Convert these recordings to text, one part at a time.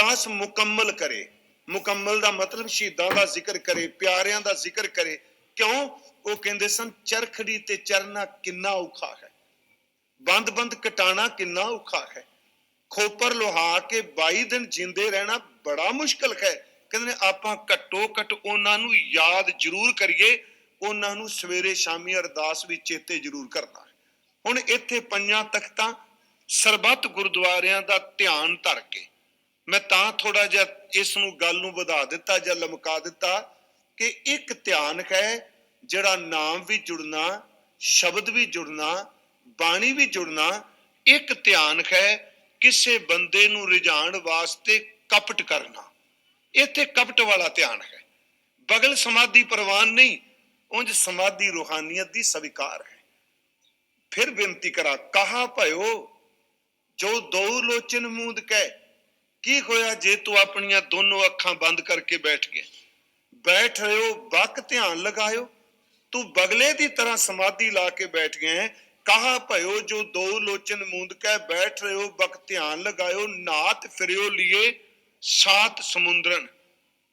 अरदास मुकम्मल करे। मुकम्मल का मतलब शहीदां का जिक्र करे, प्यारियां का जिक्र करे। क्यों? वो कहते सन चरखड़ी ते चरना किन्ना औखा है, बंद बंद कटाना किन्ना औखा है, खोपर लुहा के 22 दिन जिंदे रहना बड़ा मुश्किल है। कहते आपां घट्टो घट उन्हां नूं याद जरूर करिए, उन्हां नूं सवेरे शामी अरदास भी चेते जरूर करना है। हुण इत्थे पंजां तख्तां सरबत गुरुद्वारियां दा ध्यान धर के मैं तां थोड़ा जिहा इस नूं गल नूं वधा दिता जां लमका दिता कि एक ध्यान है जिहड़ा नाम भी जुड़ना, शब्द भी जुड़ना, बाणी भी जुड़ना। एक ध्यान है किसी बंदे नूं रिझाण वास्ते कपट करना, इत्थे कपट वाला ध्यान है। बगल समाधि प्रवान नहीं, उंज समाधि रूहानियत दी स्वीकार है। फिर बेनती करा, कहा भयो जो दो लोचन मूंद कै, की होया जे तू अपनियां दोनों अखां बंद करके बैठ गए, बैठ रहे हो बक ध्यान लगायो, तू बगले की तरह समाधि ला के बैठ गए हैं। कहा भयो जो दो लोचन मूंद कै बैठ रहे हो बक ध्यान लगायो, नात फिरियो लिए सात समुद्रन,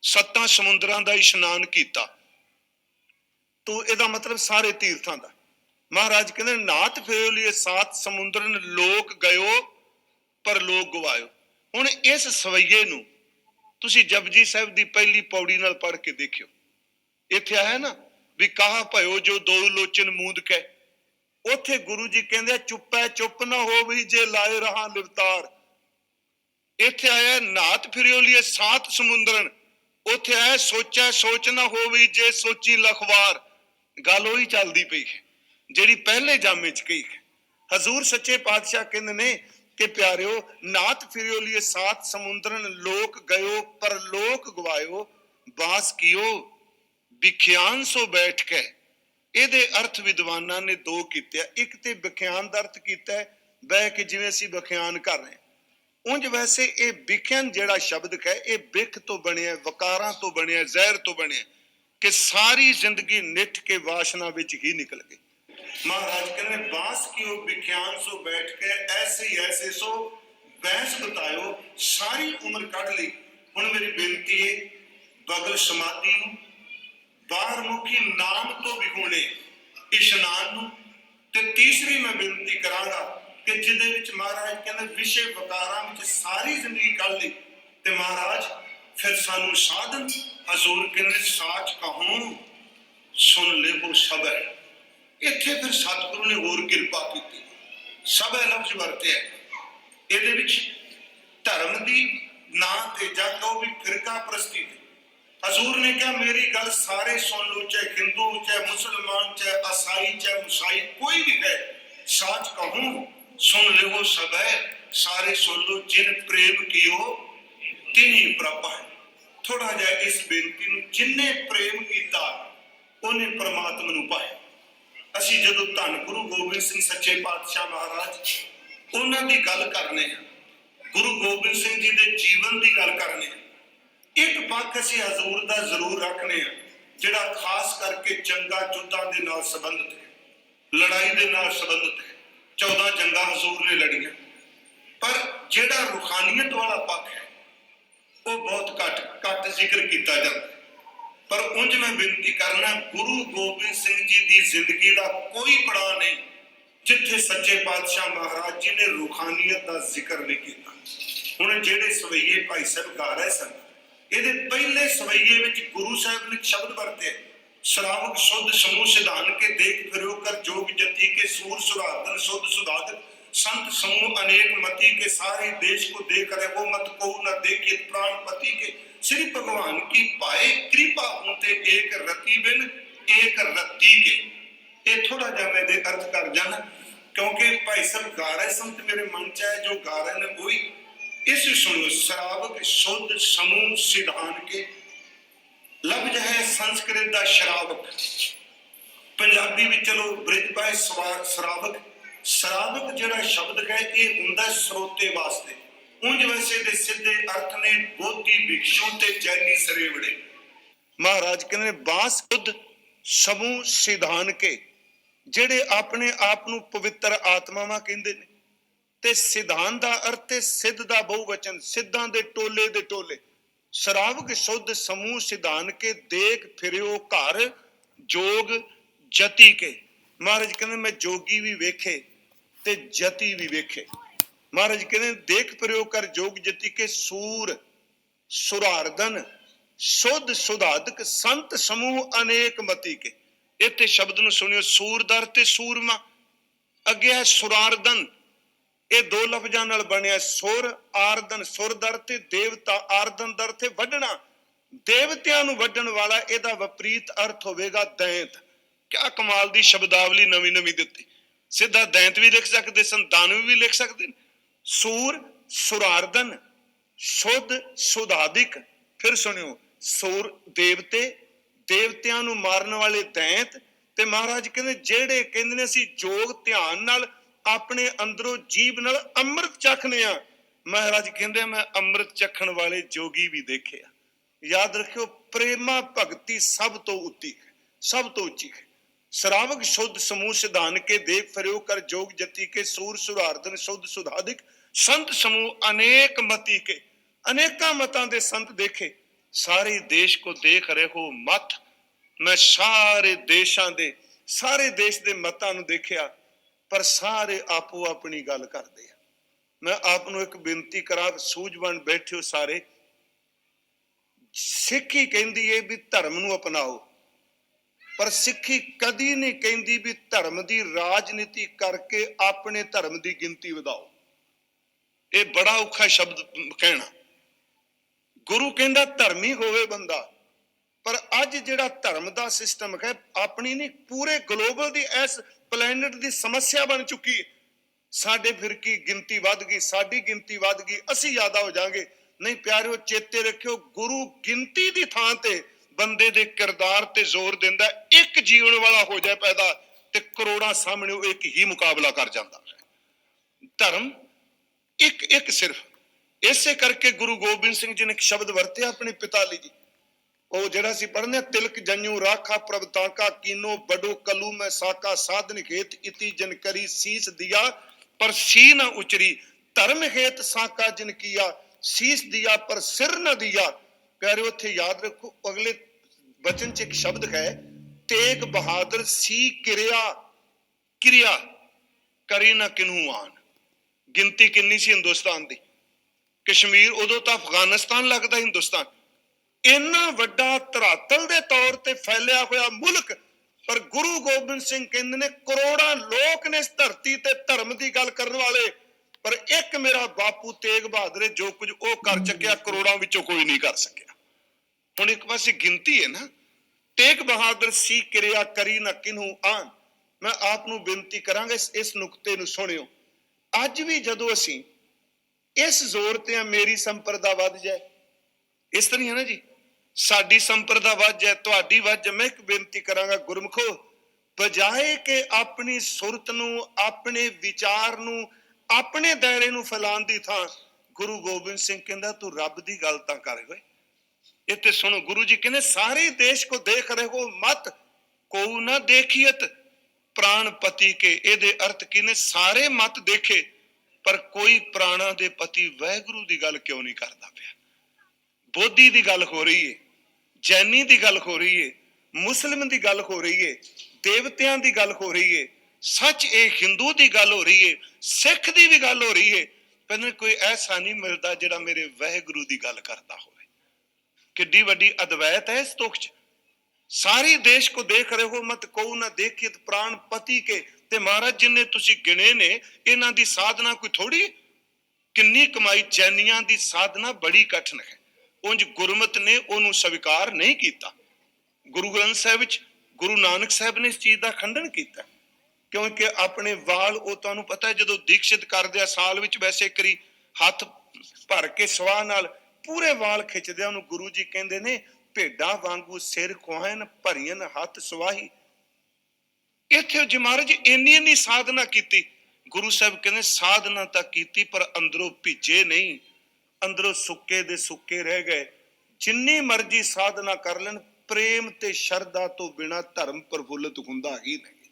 सत्तां समुद्रां दा इशनान कीता। तो इहदा मतलब सारे तीर्थां दा। महाराज कहते नात फिरियो लिए सात समुद्रन, लोक गयो पर लोक गवायो। हुण इस सवैये नूं तुसीं जपजी साहिब दी पहली पौड़ी नाल पढ़ के देखियो, इत्थे आया ना भी कहा भयो जो दो लोचन मूंद कै, उथे गुरु जी कहंदे चुप्पै चुप ना हो भी जे लाए रहा लिवतार। इत्थे आया नात फिरियो लिए सात समुद्रन, उथे आया सोचा सोच ना हो भी जे सोची लखवार। गल उही चलदी पई है जिहड़ी पहले जामे च कही है। हजूर सच्चे पातशाह कहंदे ने कि प्यारियो नात फिरियो लिए सात समुद्रन, लोक गयो पर लोक गवायो, बास कियो विख्यान सो बैठ के। ਇਹਦੇ अर्थ विद्वाना ने दो कीते। एक ते विख्यान का अर्थ किया बह के जिवें असीं विख्यान कर रहे हैं। उंज वैसे ये विख्यान जिहड़ा शब्द है ये बिख तो बनिया, वकारां तो बनिया, जहर तो बनिया कि सारी जिंदगी निठ के वासना विच ही निकल गई। महाराज कहने बास कियो विख्यान सो बैठ के, ऐसे ही ऐसे सो बहस बतायो, सारी उम्र कढ़ ली। हुण मेरी बेनती है बगल समाधि नूं, बाहर मुखी नाम तो विगुणे इशनान नूं, ते तीसरी मैं बेनती करांगा कि जिहदे विच महाराज कहंदे विषय वकारां विच सारी जिंदगी कढ़ ली ते महाराज फिर सानू साधन। हजूर कहंदे साच कहूं सुन लेहो सबे। इत्थे फिर सतगुरु ने होर किरपा कीती, सबे लफ्ज वरते इहदे विच धर्म दी ना ते जां कहो भी फिरका प्रस्ती। हजूर ने कहा मेरी गल सारे सुन लो, चाहे हिंदू, चाहे मुसलमान, चाहे ईसाई, चाहे मुसाई, कोई भी है। साच कहूं सुन लो सबे, सारे सुन लो, जिन प्रेम कियो तिनी प्रभ है। थोड़ा जा इस बेनती नूं, जिन्ने प्रेम किया उन्हें परमात्मा नूं पाया। असीं जदों धन गुरु गोबिंद सिंह सच्चे पातशाह महाराज उन्हां दी गल करने हैं, गुरु गोबिंद सिंह जी दे जीवन की गल करने हैं, एक पक्ष असीं हजूर दा जरूर रखने हैं जिहड़ा खास करके जंगा युद्धां दे नाल संबंधित है, लड़ाई दे नाल संबंधित है। 14 जंगा हजूर ने लड़ियां, पर जिहड़ा रूहानियत वाला पक्ष है वो बहुत घट जिक्र किया जाता है। पर उंज मैं बेनती करना, गुरु गोबिंद सिंह जी की जिंदगी का कोई पड़ाव नहीं जिथे सच्चे पातशाह महाराज जी ने रूहानियत का जिक्र नहीं किया। हुण जिहड़े सवैये भाई साहब गा रहे सन, ਇਹਦੇ ਪਹਿਲੇ ਸਵਈਏ ਵਿੱਚ ਗੁਰੂ ਸਾਹਿਬ ਨੇ ਸ਼ਬਦ ਵਰਤੇ, ਸ਼ਰਾਵਕ ਸੁਧ ਸਮੂਹ ਸਿਧਾਨ ਕੇ ਦੇਖ ਫਿਰਿਓ ਕਰ ਜੋਗ ਜਤੀ ਕੇ ਸੂਰ ਸੁਰਾਤਨ ਸੁਧ ਸੁਧਾਦਕ संत समूह अनेक मती के सारे देश को देख रहे वो मत को न देखे प्राणपति के श्री भगवान की पाए कृपा होते एक रति बिन एक रति के। ये थोड़ा जा मैं अर्थ कर जाना क्योंकि भाई सब गा रहे संत मेरे मन च है जो गा रहे ने वही इस सुनो। शरावक शुद्ध समूह सिद्धान के लफ्ज है संस्कृत का शरावक, पंजाबी में चलो ब्रिज पाए शरावक। शरावक जिहड़ा शब्द है ये हुंदा स्रोते वास्ते, उंज वैसे दे सीधे अर्थ ने बोधी भिक्षु ते जैनी सरेवड़े। महाराज कहने बास खुद समूह सिधान के जिहड़े अपने आप नूं पवित्र आत्मावां कहंदे ने, ਤੇ ਸਿਧਾਂਤ ਦਾ ਅਰਥ ਹੈ ਸਿੱਧ ਦਾ ਬਹੁਵਚਨ, ਸਿੱਧਾਂ ਦੇ ਟੋਲੇ। ਸ਼ਰਾਵਕ ਸ਼ੁੱਧ ਸਮੂਹ ਸਿਧਾਨ ਕੇ ਦੇਖ ਫਿਰਿਓ ਘਰ ਜੋਗ ਜਤੀ ਕੇ। ਮਹਾਰਾਜ ਕਹਿੰਦੇ ਮੈਂ ਜੋਗੀ ਵੀ ਵੇਖੇ ਤੇ ਜਤੀ ਵੀ ਵੇਖੇ। ਮਹਾਰਾਜ ਕਹਿੰਦੇ ਦੇਖ ਫਿਰਿਓ ਕਰ ਜੋਗ ਜਤੀ ਕੇ ਸੂਰ ਸੁਰਾਰਦਨ ਸ਼ੁੱਧ ਸੁਧਾਦਕ ਸੰਤ ਸਮੂਹ ਅਨੇਕ ਮਤੀ ਕੇ। ਇੱਥੇ ਸ਼ਬਦ ਨੂੰ ਸੁਣਿਓ, ਸੂਰਦਰ ਤੇ ਸੂਰਮਾ। ਅੱਗੇ ਹੈ ਸੁਰਾਰਦਨ, ਇਹ ਦੋ ਲਫ਼ਜ਼ਾਂ ਨਾਲ ਬਣਿਆ ਸੁਰ ਆਰਦਨ, ਸੁਰਦਰ ਤੇ ਦੇਵਤਾ, ਆਰਦਨ ਦਰ ਤੇ ਵੱਢਣਾ, ਦੇਵਤਿਆਂ ਨੂੰ ਵੱਢਣ ਵਾਲਾ। ਇਹਦਾ ਵਿਪਰੀਤ ਅਰਥ ਹੋਵੇਗਾ ਦੈਂਤ। ਕਿਆ ਕਮਾਲ ਦੀ ਸ਼ਬਦਾਵਲੀ ਨਵੀਂ ਦਿੱਤੀ। ਸਿੱਧਾ ਦੈਂਤ ਵੀ ਲਿਖ ਸਕਦੇ ਸਨ, ਦਾਨਵ ਵੀ ਲਿਖ ਸਕਦੇ ਨੇ। ਸੂਰ ਸੁਰਾਰਦਨ ਸ਼ੁੱਧ ਸੁਧਾਦਿਕ। ਫਿਰ ਸੁਣਿਓ, ਸੂਰ ਦੇਵਤੇ, ਦੇਵਤਿਆਂ ਨੂੰ ਮਾਰਨ ਵਾਲੇ ਦੈਂਤ। ਤੇ ਮਹਾਰਾਜ ਕਹਿੰਦੇ ਜਿਹੜੇ ਕਹਿੰਦੇ ਨੇ ਅਸੀਂ ਯੋਗ ਧਿਆਨ ਨਾਲ ਆਪਣੇ ਅੰਦਰੋਂ ਜੀਭ ਨਾਲ ਅੰਮ੍ਰਿਤ ਚਖਨੇ ਆ। ਮਹਾਰਾਜ ਕਹਿੰਦੇ ਮੈਂ ਅੰਮ੍ਰਿਤ ਚਖਣ ਵਾਲੇ ਜੋਗੀ ਵੀ ਦੇਖੇ ਆ। ਯਾਦ ਰੱਖਿਓ, ਪ੍ਰੇਮਾ ਭਗਤੀ ਸਭ ਤੋਂ ਉੱਤੀ ਹੈ, ਸਭ ਤੋਂ ਉੱਚੀ ਹੈ। ਸ਼ਰਾਵਕ ਸ਼ੁੱਧ ਸਮੂਹ ਸਿਧਾਨ ਕੇ ਦੇਖ ਫਿਰਿਓ ਕਰ ਜੋਗ ਜਤੀ ਕੇ ਸੂਰ ਸੁਰਾਰਦਨ ਸ਼ੁੱਧ ਸੁਧਾਦਿਕ ਸੰਤ ਸਮੂਹ ਅਨੇਕ ਮਤੀ ਕੇ। ਅਨੇਕਾਂ ਮਤਾਂ ਦੇ ਸੰਤ ਦੇਖੇ। ਸਾਰੇ ਦੇਸ਼ ਕੋ ਦੇਖ ਰਹੇ ਹੋ ਮਤ। ਮੈਂ ਸਾਰੇ ਦੇਸ਼ਾਂ ਦੇ, ਸਾਰੇ ਦੇਸ਼ ਦੇ ਮਤਾਂ ਨੂੰ ਦੇਖਿਆ, ਪਰ ਸਾਰੇ ਆਪੋ ਆਪਣੀ ਗੱਲ ਕਰਦੇ ਆ। ਮੈਂ ਆਪ ਨੂੰ ਇੱਕ ਬੇਨਤੀ ਕਰਾਂ, ਸੂਝਵਾਨ ਬੈਠਿਓ ਸਾਰੇ। ਸਿੱਖੀ ਕਹਿੰਦੀ ਹੈ ਵੀ ਧਰਮ ਨੂੰ ਅਪਣਾਓ, ਪਰ ਸਿੱਖੀ ਕਦੀ ਨਹੀਂ ਕਹਿੰਦੀ ਵੀ ਧਰਮ ਦੀ ਰਾਜਨੀਤੀ ਕਰਕੇ ਆਪਣੇ ਧਰਮ ਦੀ ਗਿਣਤੀ ਵਧਾਓ। ਇਹ ਬੜਾ ਔਖਾ ਸ਼ਬਦ ਕਹਿਣਾ। ਗੁਰੂ ਕਹਿੰਦਾ ਧਰਮੀ ਹੋਵੇ ਬੰਦਾ, ਪਰ ਅੱਜ ਜਿਹੜਾ ਧਰਮ ਦਾ ਸਿਸਟਮ ਹੈ ਆਪਣੀ ਨਹੀਂ, ਪੂਰੇ ਗਲੋਬਲ ਦੀ, ਇਸ ਪਲੈਨਟ ਦੀ ਸਮੱਸਿਆ ਬਣ ਚੁੱਕੀ ਹੈ। ਸਾਡੇ ਫਿਰਕੀ ਗਿਣਤੀ ਵੱਧ ਗਈ, ਸਾਡੀ ਗਿਣਤੀ ਵੱਧ ਗਈ, ਅਸੀਂ ਜ਼ਿਆਦਾ ਹੋ ਜਾਾਂਗੇ। ਨਹੀਂ ਪਿਆਰਿਓ, ਚੇਤੇ ਰੱਖਿਓ, ਗੁਰੂ ਗਿਣਤੀ ਦੀ ਥਾਂ ਤੇ ਬੰਦੇ ਦੇ ਕਿਰਦਾਰ ਤੇ ਜ਼ੋਰ ਦਿੰਦਾ। ਇੱਕ ਜੀਵਨ ਵਾਲਾ ਹੋ ਜਾਏ ਪੈਦਾ ਤੇ ਕਰੋੜਾਂ ਸਾਹਮਣੇ ਉਹ ਇੱਕ ਹੀ ਮੁਕਾਬਲਾ ਕਰ ਜਾਂਦਾ ਹੈ। ਧਰਮ ਇੱਕ ਸਿਰਫ। ਇਸੇ ਕਰਕੇ ਗੁਰੂ ਗੋਬਿੰਦ ਸਿੰਘ ਜੀ ਨੇ ਇੱਕ ਸ਼ਬਦ ਵਰਤਿਆ ਆਪਣੇ ਪਿਤਾ ਲਈ ਜੀ। ਉਹ ਜਿਹੜਾ ਸੀ ਪੜ੍ਹਨੇ, ਤਿਲਕ ਜਨਿਉ ਰਾਖਾ ਪ੍ਰਭ ਤਾਕਾ ਕੀਨੋ ਬਡੋ ਕਲੂ ਮੈਂ ਸਾਕਾ ਸਾਧਨ ਹੇਤ ਇਤੀ ਜਨ ਕਰੀ ਸੀਸ ਦਿਆ ਪਰ ਸੀ ਨਾ ਉਚਰੀ। ਧਰਮ ਹੇਤ ਸਾਕਾ ਜਿਨ ਕੀਆ ਸੀਸ ਦਿਆ ਪਰ ਸਿਰ ਨਾ ਦਿਆ। ਪਿਆਰੇ ਉੱਥੇ ਯਾਦ ਰੱਖੋ, ਅਗਲੇ ਬਚਨ ਚ ਇੱਕ ਸ਼ਬਦ ਹੈ, ਤੇਗ ਬਹਾਦਰ ਸੀ ਕਿਰਿਆ ਕਰੀ ਨਾ ਕਿਨਹੂ ਆਨ। ਗਿਣਤੀ ਕਿੰਨੀ ਸੀ ਹਿੰਦੁਸਤਾਨ ਦੀ? ਕਸ਼ਮੀਰ ਉਦੋਂ ਤਾਂ ਅਫਗਾਨਿਸਤਾਨ ਲੱਗਦਾ ਹਿੰਦੁਸਤਾਨ। ਇੰਨਾ ਵੱਡਾ ਧਰਾਤਲ ਦੇ ਤੌਰ ਤੇ ਫੈਲਿਆ ਹੋਇਆ ਮੁਲਕ, ਪਰ ਗੁਰੂ ਗੋਬਿੰਦ ਸਿੰਘ ਕਹਿੰਦੇ ਨੇ ਕਰੋੜਾਂ ਲੋਕ ਨੇ ਇਸ ਧਰਤੀ ਤੇ ਧਰਮ ਦੀ ਗੱਲ ਕਰਨ ਵਾਲੇ, ਪਰ ਇੱਕ ਮੇਰਾ ਬਾਪੂ ਤੇਗ ਬਹਾਦਰ ਜੋ ਕੁਝ ਉਹ ਕਰ ਚੱਕਿਆ ਕਰੋੜਾਂ ਵਿੱਚੋਂ ਕੋਈ ਨਹੀਂ ਕਰ ਸਕਿਆ। ਹੁਣ ਇੱਕ ਪਾਸੇ ਗਿਣਤੀ ਹੈ ਨਾ, ਤੇਗ ਬਹਾਦਰ ਸੀ ਕਿਰਿਆ ਕਰੀ ਨਾ ਕਿਨਹੂ ਆਨ। ਮੈਂ ਆਪ ਨੂੰ ਬੇਨਤੀ ਕਰਾਂਗਾ ਇਸ ਨੁਕਤੇ ਨੂੰ ਸੁਣਿਓ। ਅੱਜ ਵੀ ਜਦੋਂ ਅਸੀਂ ਇਸ ਜ਼ੋਰ ਤੇ ਮੇਰੀ ਸੰਪਰਦਾ ਵੱਧ ਜਾਏ, ਇਸ ਤਰ੍ਹਾਂ ਹੈ ਨਾ ਜੀ, ਸਾਡੀ ਸੰਪਰਦਾ ਵੱਧ ਜਾਏ, ਤੁਹਾਡੀ ਵੱਧ ਜਾਏ, ਮੈਂ ਇੱਕ ਬੇਨਤੀ ਕਰਾਂਗਾ ਗੁਰਮੁਖੋ, ਬਜਾਏ ਕਿ ਆਪਣੀ ਸੁਰਤ ਨੂੰ, ਆਪਣੇ ਵਿਚਾਰ ਨੂੰ, ਆਪਣੇ ਦਾਇਰੇ ਨੂੰ ਫੈਲਾਉਣ ਦੀ ਥਾਂ ਗੁਰੂ ਗੋਬਿੰਦ ਸਿੰਘ ਕਹਿੰਦਾ ਤੂੰ ਰੱਬ ਦੀ ਗੱਲ ਤਾਂ ਕਰ ਓਏ। ਇੱਥੇ ਸੁਣੋ, ਗੁਰੂ ਜੀ ਕਹਿੰਦੇ ਸਾਰੇ ਦੇਸ਼ ਕੋ ਦੇਖ ਰਹੇ ਹੋ ਮਤ ਕੋ ਨਾ ਦੇਖੀਅਤ ਪ੍ਰਾਣ ਪਤੀ ਕੇ। ਇਹਦੇ ਅਰਥ ਕੀ ਨੇ? ਸਾਰੇ ਮਤ ਦੇਖੇ ਪਰ ਕੋਈ ਪ੍ਰਾਣਾ ਦੇ ਪਤੀ ਵਾਹਿਗੁਰੂ ਦੀ ਗੱਲ ਕਿਉਂ ਨਹੀਂ ਕਰਦਾ ਪਿਆ। ਬੋਧੀ ਦੀ ਗੱਲ ਹੋ ਰਹੀ ਹੈ, ਜੈਨੀ ਦੀ ਗੱਲ ਹੋ ਰਹੀ ਹੈ, ਮੁਸਲਿਮ ਦੀ ਗੱਲ ਹੋ ਰਹੀ ਹੈ, ਦੇਵਤਿਆਂ ਦੀ ਗੱਲ ਹੋ ਰਹੀ ਹੈ, ਸੱਚ ਇਹ ਹਿੰਦੂ ਦੀ ਗੱਲ ਹੋ ਰਹੀ ਹੈ, ਸਿੱਖ ਦੀ ਵੀ ਗੱਲ ਹੋ ਰਹੀ ਹੈ, ਪਰ ਕੋਈ ਐਸਾ ਨਹੀਂ ਮਿਲਦਾ ਜਿਹੜਾ ਮੇਰੇ ਵਾਹਿਗੁਰੂ ਦੀ ਗੱਲ ਕਰਦਾ ਹੋਵੇ। ਕਿੱਡੀ ਵੱਡੀ ਅਦਵੈਤ ਹੈ ਇਸ ਤੁਕ ਚ। ਸਾਰੀ ਦੇਸ਼ ਕੋ ਦੇਖ ਰਹੇ ਹੋ ਮਤ ਕੋ ਨਾ ਦੇਖਿਤ ਪ੍ਰਾਣ ਪਤੀ ਕੇ। ਤੇ ਮਹਾਰਾਜ ਜਿੰਨੇ ਤੁਸੀਂ ਗਿਣੇ ਨੇ, ਇਹਨਾਂ ਦੀ ਸਾਧਨਾ ਕੋਈ ਥੋੜੀ। ਕਿੰਨੀ ਕਮਾਈ। ਜੈਨੀਆਂ ਦੀ ਸਾਧਨਾ ਬੜੀ ਕਠਿਨ ਹੈ। ਉਂਝ ਗੁਰਮਤ ਨੇ ਉਹਨੂੰ ਸਵੀਕਾਰ ਨਹੀਂ ਕੀਤਾ। ਗੁਰੂ ਗ੍ਰੰਥ ਸਾਹਿਬ ਵਿੱਚ ਗੁਰੂ ਨਾਨਕ ਸਾਹਿਬ ਨੇ ਇਸ ਚੀਜ਼ ਦਾ ਖੰਡਨ ਕੀਤਾ, ਕਿਉਂਕਿ ਆਪਣੇ ਵਾਲ, ਉਹ ਤੁਹਾਨੂੰ ਪਤਾ ਜਦੋਂ ਦੀਕਸ਼ਿਤ ਕਰਦੇ ਆ ਸਾਲ ਵਿੱਚ ਵੈਸੇ ਕਰੀ ਹੱਥ ਭਰ ਕੇ ਸਵਾਹ ਨਾਲ ਪੂਰੇ ਵਾਲ ਖਿੱਚਦੇ ਆ, ਉਹਨੂੰ ਗੁਰੂ ਜੀ ਕਹਿੰਦੇ ਨੇ ਭੇਡਾਂ ਵਾਂਗੂ ਸਿਰ ਖੁਆਇਨ ਭਰੀਨ ਹੱਥ ਸਵਾਹੀ। ਇੱਥੇ ਜੀ ਮਹਾਰਾਜ ਇੰਨੀ ਸਾਧਨਾ ਕੀਤੀ। ਗੁਰੂ ਸਾਹਿਬ ਕਹਿੰਦੇ ਸਾਧਨਾ ਤਾਂ ਕੀਤੀ ਪਰ ਅੰਦਰੋਂ ਭਿੱਜੇ ਨਹੀਂ, ਅੰਦਰੋਂ ਸੁੱਕੇ ਦੇ ਸੁੱਕੇ ਰਹਿ ਗਏ। ਜਿੰਨੀ ਮਰਜ਼ੀ ਸਾਧਨਾ ਕਰ ਲੈਣ, ਪ੍ਰੇਮ ਤੇ ਸ਼ਰਧਾ ਤੋਂ ਬਿਨਾ ਧਰਮ ਪ੍ਰਫੁੱਲਤ ਹੁੰਦਾ ਹੀ ਨਹੀਂ।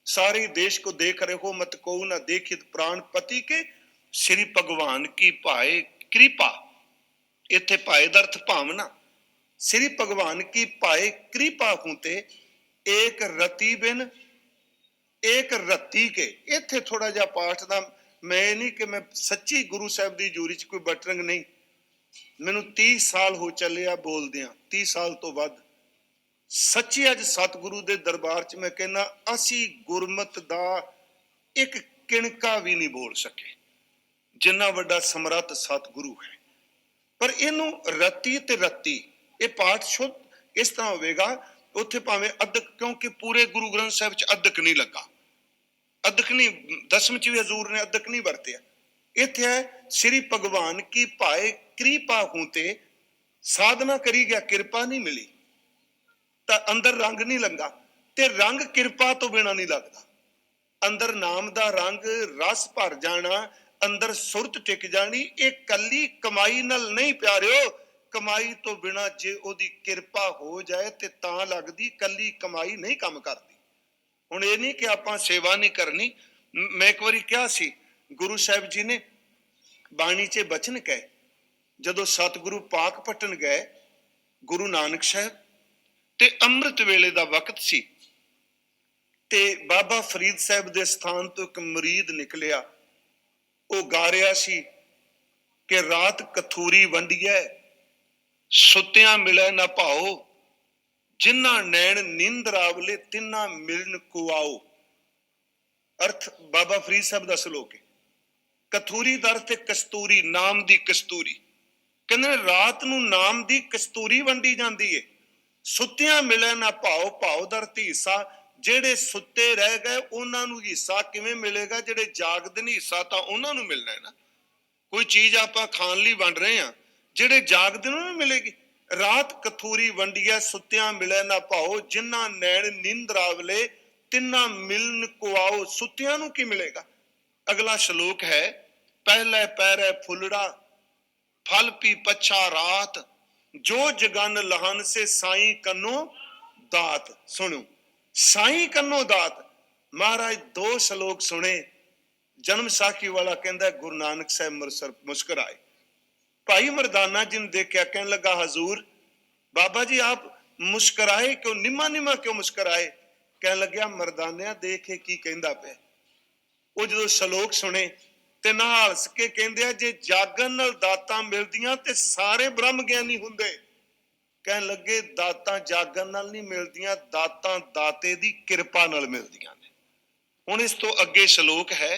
ਸਾਰੇ ਦੇਸ਼ ਕੋ ਦੇਖ ਰਹੇ ਹੋ ਮਤ ਕੋ ਨਾ ਦੇਖਿਤ ਪ੍ਰਾਣ ਪਤੀ ਕੇ श्री भगवान की पाए कृपा, इत्थे पाए दा अर्थ भावना। श्री भगवान की पाए कृपा हूते एक रति बिन एक रत्ती के। इत्थे थोड़ा जा पाठ दा मैं नहीं कि मैं सच्ची गुरु साहब की जूरी च कोई बटरंग नहीं, मैनू 30 साल हो चले आ बोलदियां, 30 साल तो वध। सच्ची अज सतगुरु के दरबार च मैं कहना असी गुरमत दा एक किणका भी नहीं बोल सके, जिन्ना वड्डा समर्थ सतगुरु है। पर इनू रत्ती ते रत्ती ये पाठ शुद्ध इस तरह होगा, उत्थे भावें अदक, क्योंकि पूरे गुरु ग्रंथ साहिब च अदक नहीं लगा, अदक नहीं, दसम च भी हजूर ने अदक नहीं वरतिया। इत्थे है श्री भगवान की पाए कृपा हूते, साधना करी गया कृपा नहीं मिली, तो अंदर रंग नहीं लगा, ते रंग कृपा तो बिना नहीं लगता। अंदर नाम दा रंग रस भर जाना, अंदर सुरत टिक जानी, एक कली कमाई नाल नहीं प्यारिओ, कमाई तो बिना जे ओदी कृपा हो जाए ते तां लगदी, कली कमाई नहीं काम करदी। हुण ये नहीं कि आपां सेवा नहीं करनी। मैं एक बारी कहा सी, गुरु साहिब जी ने बाणी च बचन कहे, जदों सतगुरु पाक पटन गए गुरु नानक साहब, ते अमृत वेले दा वक्त सी, ते बाबा फरीद साहब दे स्थान तो एक मुरीद निकलिया, वो गा रहा सी कि रात कथूरी वंडिए सुत्तियां मिले ना भाओ, जिन्ना नैन नींद रावले तिन्ना मिलन को आओ। अर्थ बाबा फरीद साहब का सलोक है। कथूरी दा अर्थ कस्तूरी, नाम दी कस्तूरी। कहंदे रात नूं नाम दी कस्तूरी वंडी जाती है। सुत्तियां मिले ना भाओ, भाओ दा अर्थ हिस्सा, जेड़े सुत्ते रह गए उन्हां नूं हिस्सा किवें मिलेगा, जेड़े जागदे ने हिस्सा तां उन्हां नूं मिलना है ना। कोई चीज आपां खाण लई वंड रहे हां, जेड़े जागदे ने उन्हां नूं मिलेगी। रात कथूरी वंडिया सुत्तियां मिले ना भाओ, जिन्ना नैण नींद रावले तिन्ना मिलन को आओ। सुत्तियां नूं की मिलेगा? अगला श्लोक है, पहले पैरे फुलड़ा फल पी पच्छा रात, जो जगन लहन से साईं कन्नो दात। सुनो, साईं कन्नो दात। महाराज दो श्लोक सुने, जन्म साखी वाला कहता है गुरु नानक साहब मुस्कुराए। भाई मरदाना जी ने देखा, कहने लगा हजूर बाबा जी आप मुस्कुराए क्यों, निमा निमा क्यों मुस्कुराए? कहने लग्या मरदानिया देखे की कहंदा पे। वो जो श्लोक सुने ते नाल हस के कहंदे, जे जागन नाल दातां मिलदियां ते सारे ब्रह्म ज्ञानी हुंदे। कहने लगे दातां जागन नाल नहीं मिलदियां, दातां दाते दी किरपा नाल मिलदियां ने। हुण इस तो अगे श्लोक है,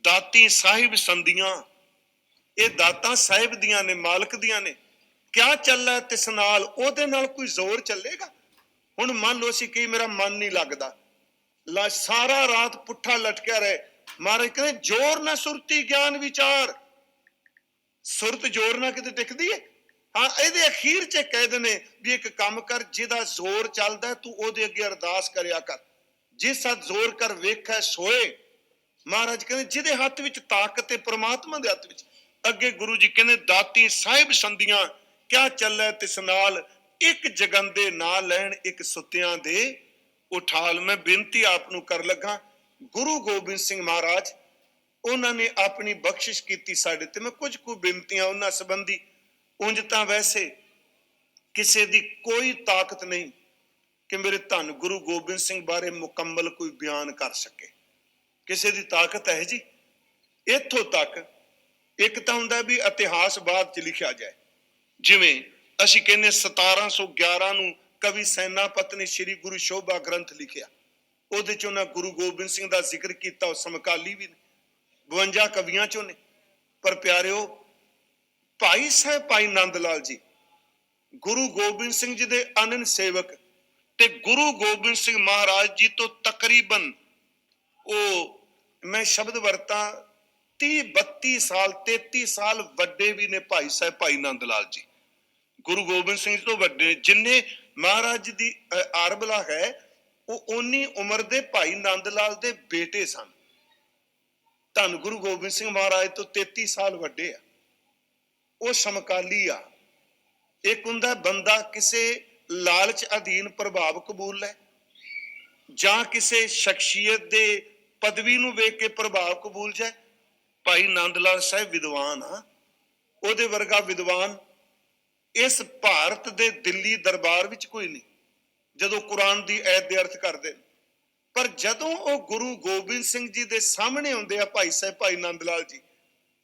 दाती साहिब संदियां, ये दातां साहिब दियां ने, मालक दियां ने। क्या चल तिस नाल, ओदे नाल कोई जोर चलेगा? हुण मान लो सी कि मेरा मन नहीं लगदा, सारा रात पुट्ठा लटकिया रहे, महाराज कहते जोर ना सुरती ज्ञान विचार। सुरत जोर ना किते टिकदी है? हाँ, ये अखीर च कहते ने भी एक काम कर, जिदा जोर चलदा तू ओदे अगे अरदास करया कर, जिस हथ जोर कर वेखै सोए। महाराज कहते जिदे हथ विच ताकत है परमात्मा दे हथ विच। अगे गुरु जी कहते दाती साहिब संदियां, क्या चलै तिस नाल, एक जगंदे ना लैन एक सुत्तियां दे उठाल। मैं बेनती आपनू कर लगा, गुरु गोबिंद सिंह महाराज उन्होंने अपनी बख्शिश की साडे ते। मैं कुछ कुछ बेनतियां उन्हां संबंधी, उंज तां वैसे किसी दी कोई ताकत नहीं कि मेरे धन गुरु गोबिंद सिंह बारे मुकम्मल कोई बयान कर सके, किसी दी ताकत है जी। इत्थों तक एक तां हुंदा भी इतिहास बाद च लिखिया जाए, जिवें असीं कहने 1711 नूं कवि सैनापत ने श्री गुरु शोभा ग्रंथ लिखिया, ਉਹਦੇ ਚ ਉਹਨਾਂ गुरु गोबिंद सिंह ਦਾ ਜ਼ਿਕਰ ਕੀਤਾ, ਉਹ ਸਮਕਾਲੀ ਵੀ ਨੇ, 52 ਕਵੀਆਂ ਚੋਂ ਨੇ। ਪਰ ਪਿਆਰਿਓ, ਭਾਈ ਸਾਹਿਬ ਭਾਈ ਨੰਦ ਲਾਲ ਜੀ गुरु गोबिंद सिंह जी ਦੇ ਅਨੰਨ ਸੇਵਕ ਤੇ गुरु गोबिंद सिंह महाराज जी ਤੋਂ ਤਕਰੀਬਨ ਉਹ मैं शब्द वरता 30-32 साल 33 साल ਵੱਡੇ भी ने भाई साहब भाई नंद लाल जी। गुरु गोबिंद सिंह जी तो ਵੱਡੇ, जिन्हें महाराज जी ਦੀ ਆਰਬਲਾ ਹੈ ਉਹ ਉਨੀ ਉਮਰ ਦੇ ਭਾਈ ਨੰਦ ਲਾਲ ਦੇ ਬੇਟੇ ਸਨ। ਧੰਨ ਗੁਰੂ ਗੋਬਿੰਦ ਸਿੰਘ ਮਹਾਰਾਜ ਤੋਂ 33 ਸਾਲ ਵੱਡੇ ਆ, ਉਹ ਸਮਕਾਲੀ ਆ। ਇੱਕ ਹੁੰਦਾ ਬੰਦਾ ਕਿਸੇ ਲਾਲਚ ਅਧੀਨ ਪ੍ਰਭਾਵ ਕਬੂਲ ਲੈ, ਜਾਂ ਕਿਸੇ ਸ਼ਖਸੀਅਤ ਦੇ ਪਦਵੀ ਨੂੰ ਵੇਖ ਕੇ ਪ੍ਰਭਾਵ ਕਬੂਲ ਜਾਏ, ਭਾਈ ਨੰਦ ਲਾਲ ਸਾਹਿਬ ਵਿਦਵਾਨ ਆ, ਉਹਦੇ ਵਰਗਾ ਵਿਦਵਾਨ ਇਸ ਭਾਰਤ ਦੇ ਦਿੱਲੀ ਦਰਬਾਰ ਵਿੱਚ ਕੋਈ ਨਹੀਂ ਜਦੋਂ ਕੁਰਾਨ ਦੀ ਐਤ ਦੇ ਅਰਥ ਕਰਦੇ। ਪਰ ਜਦੋਂ ਉਹ ਗੁਰੂ ਗੋਬਿੰਦ ਸਿੰਘ ਜੀ ਦੇ ਸਾਹਮਣੇ ਆਉਂਦੇ ਆ ਭਾਈ ਸਾਹਿਬ ਭਾਈ ਨੰਦ ਲਾਲ ਜੀ,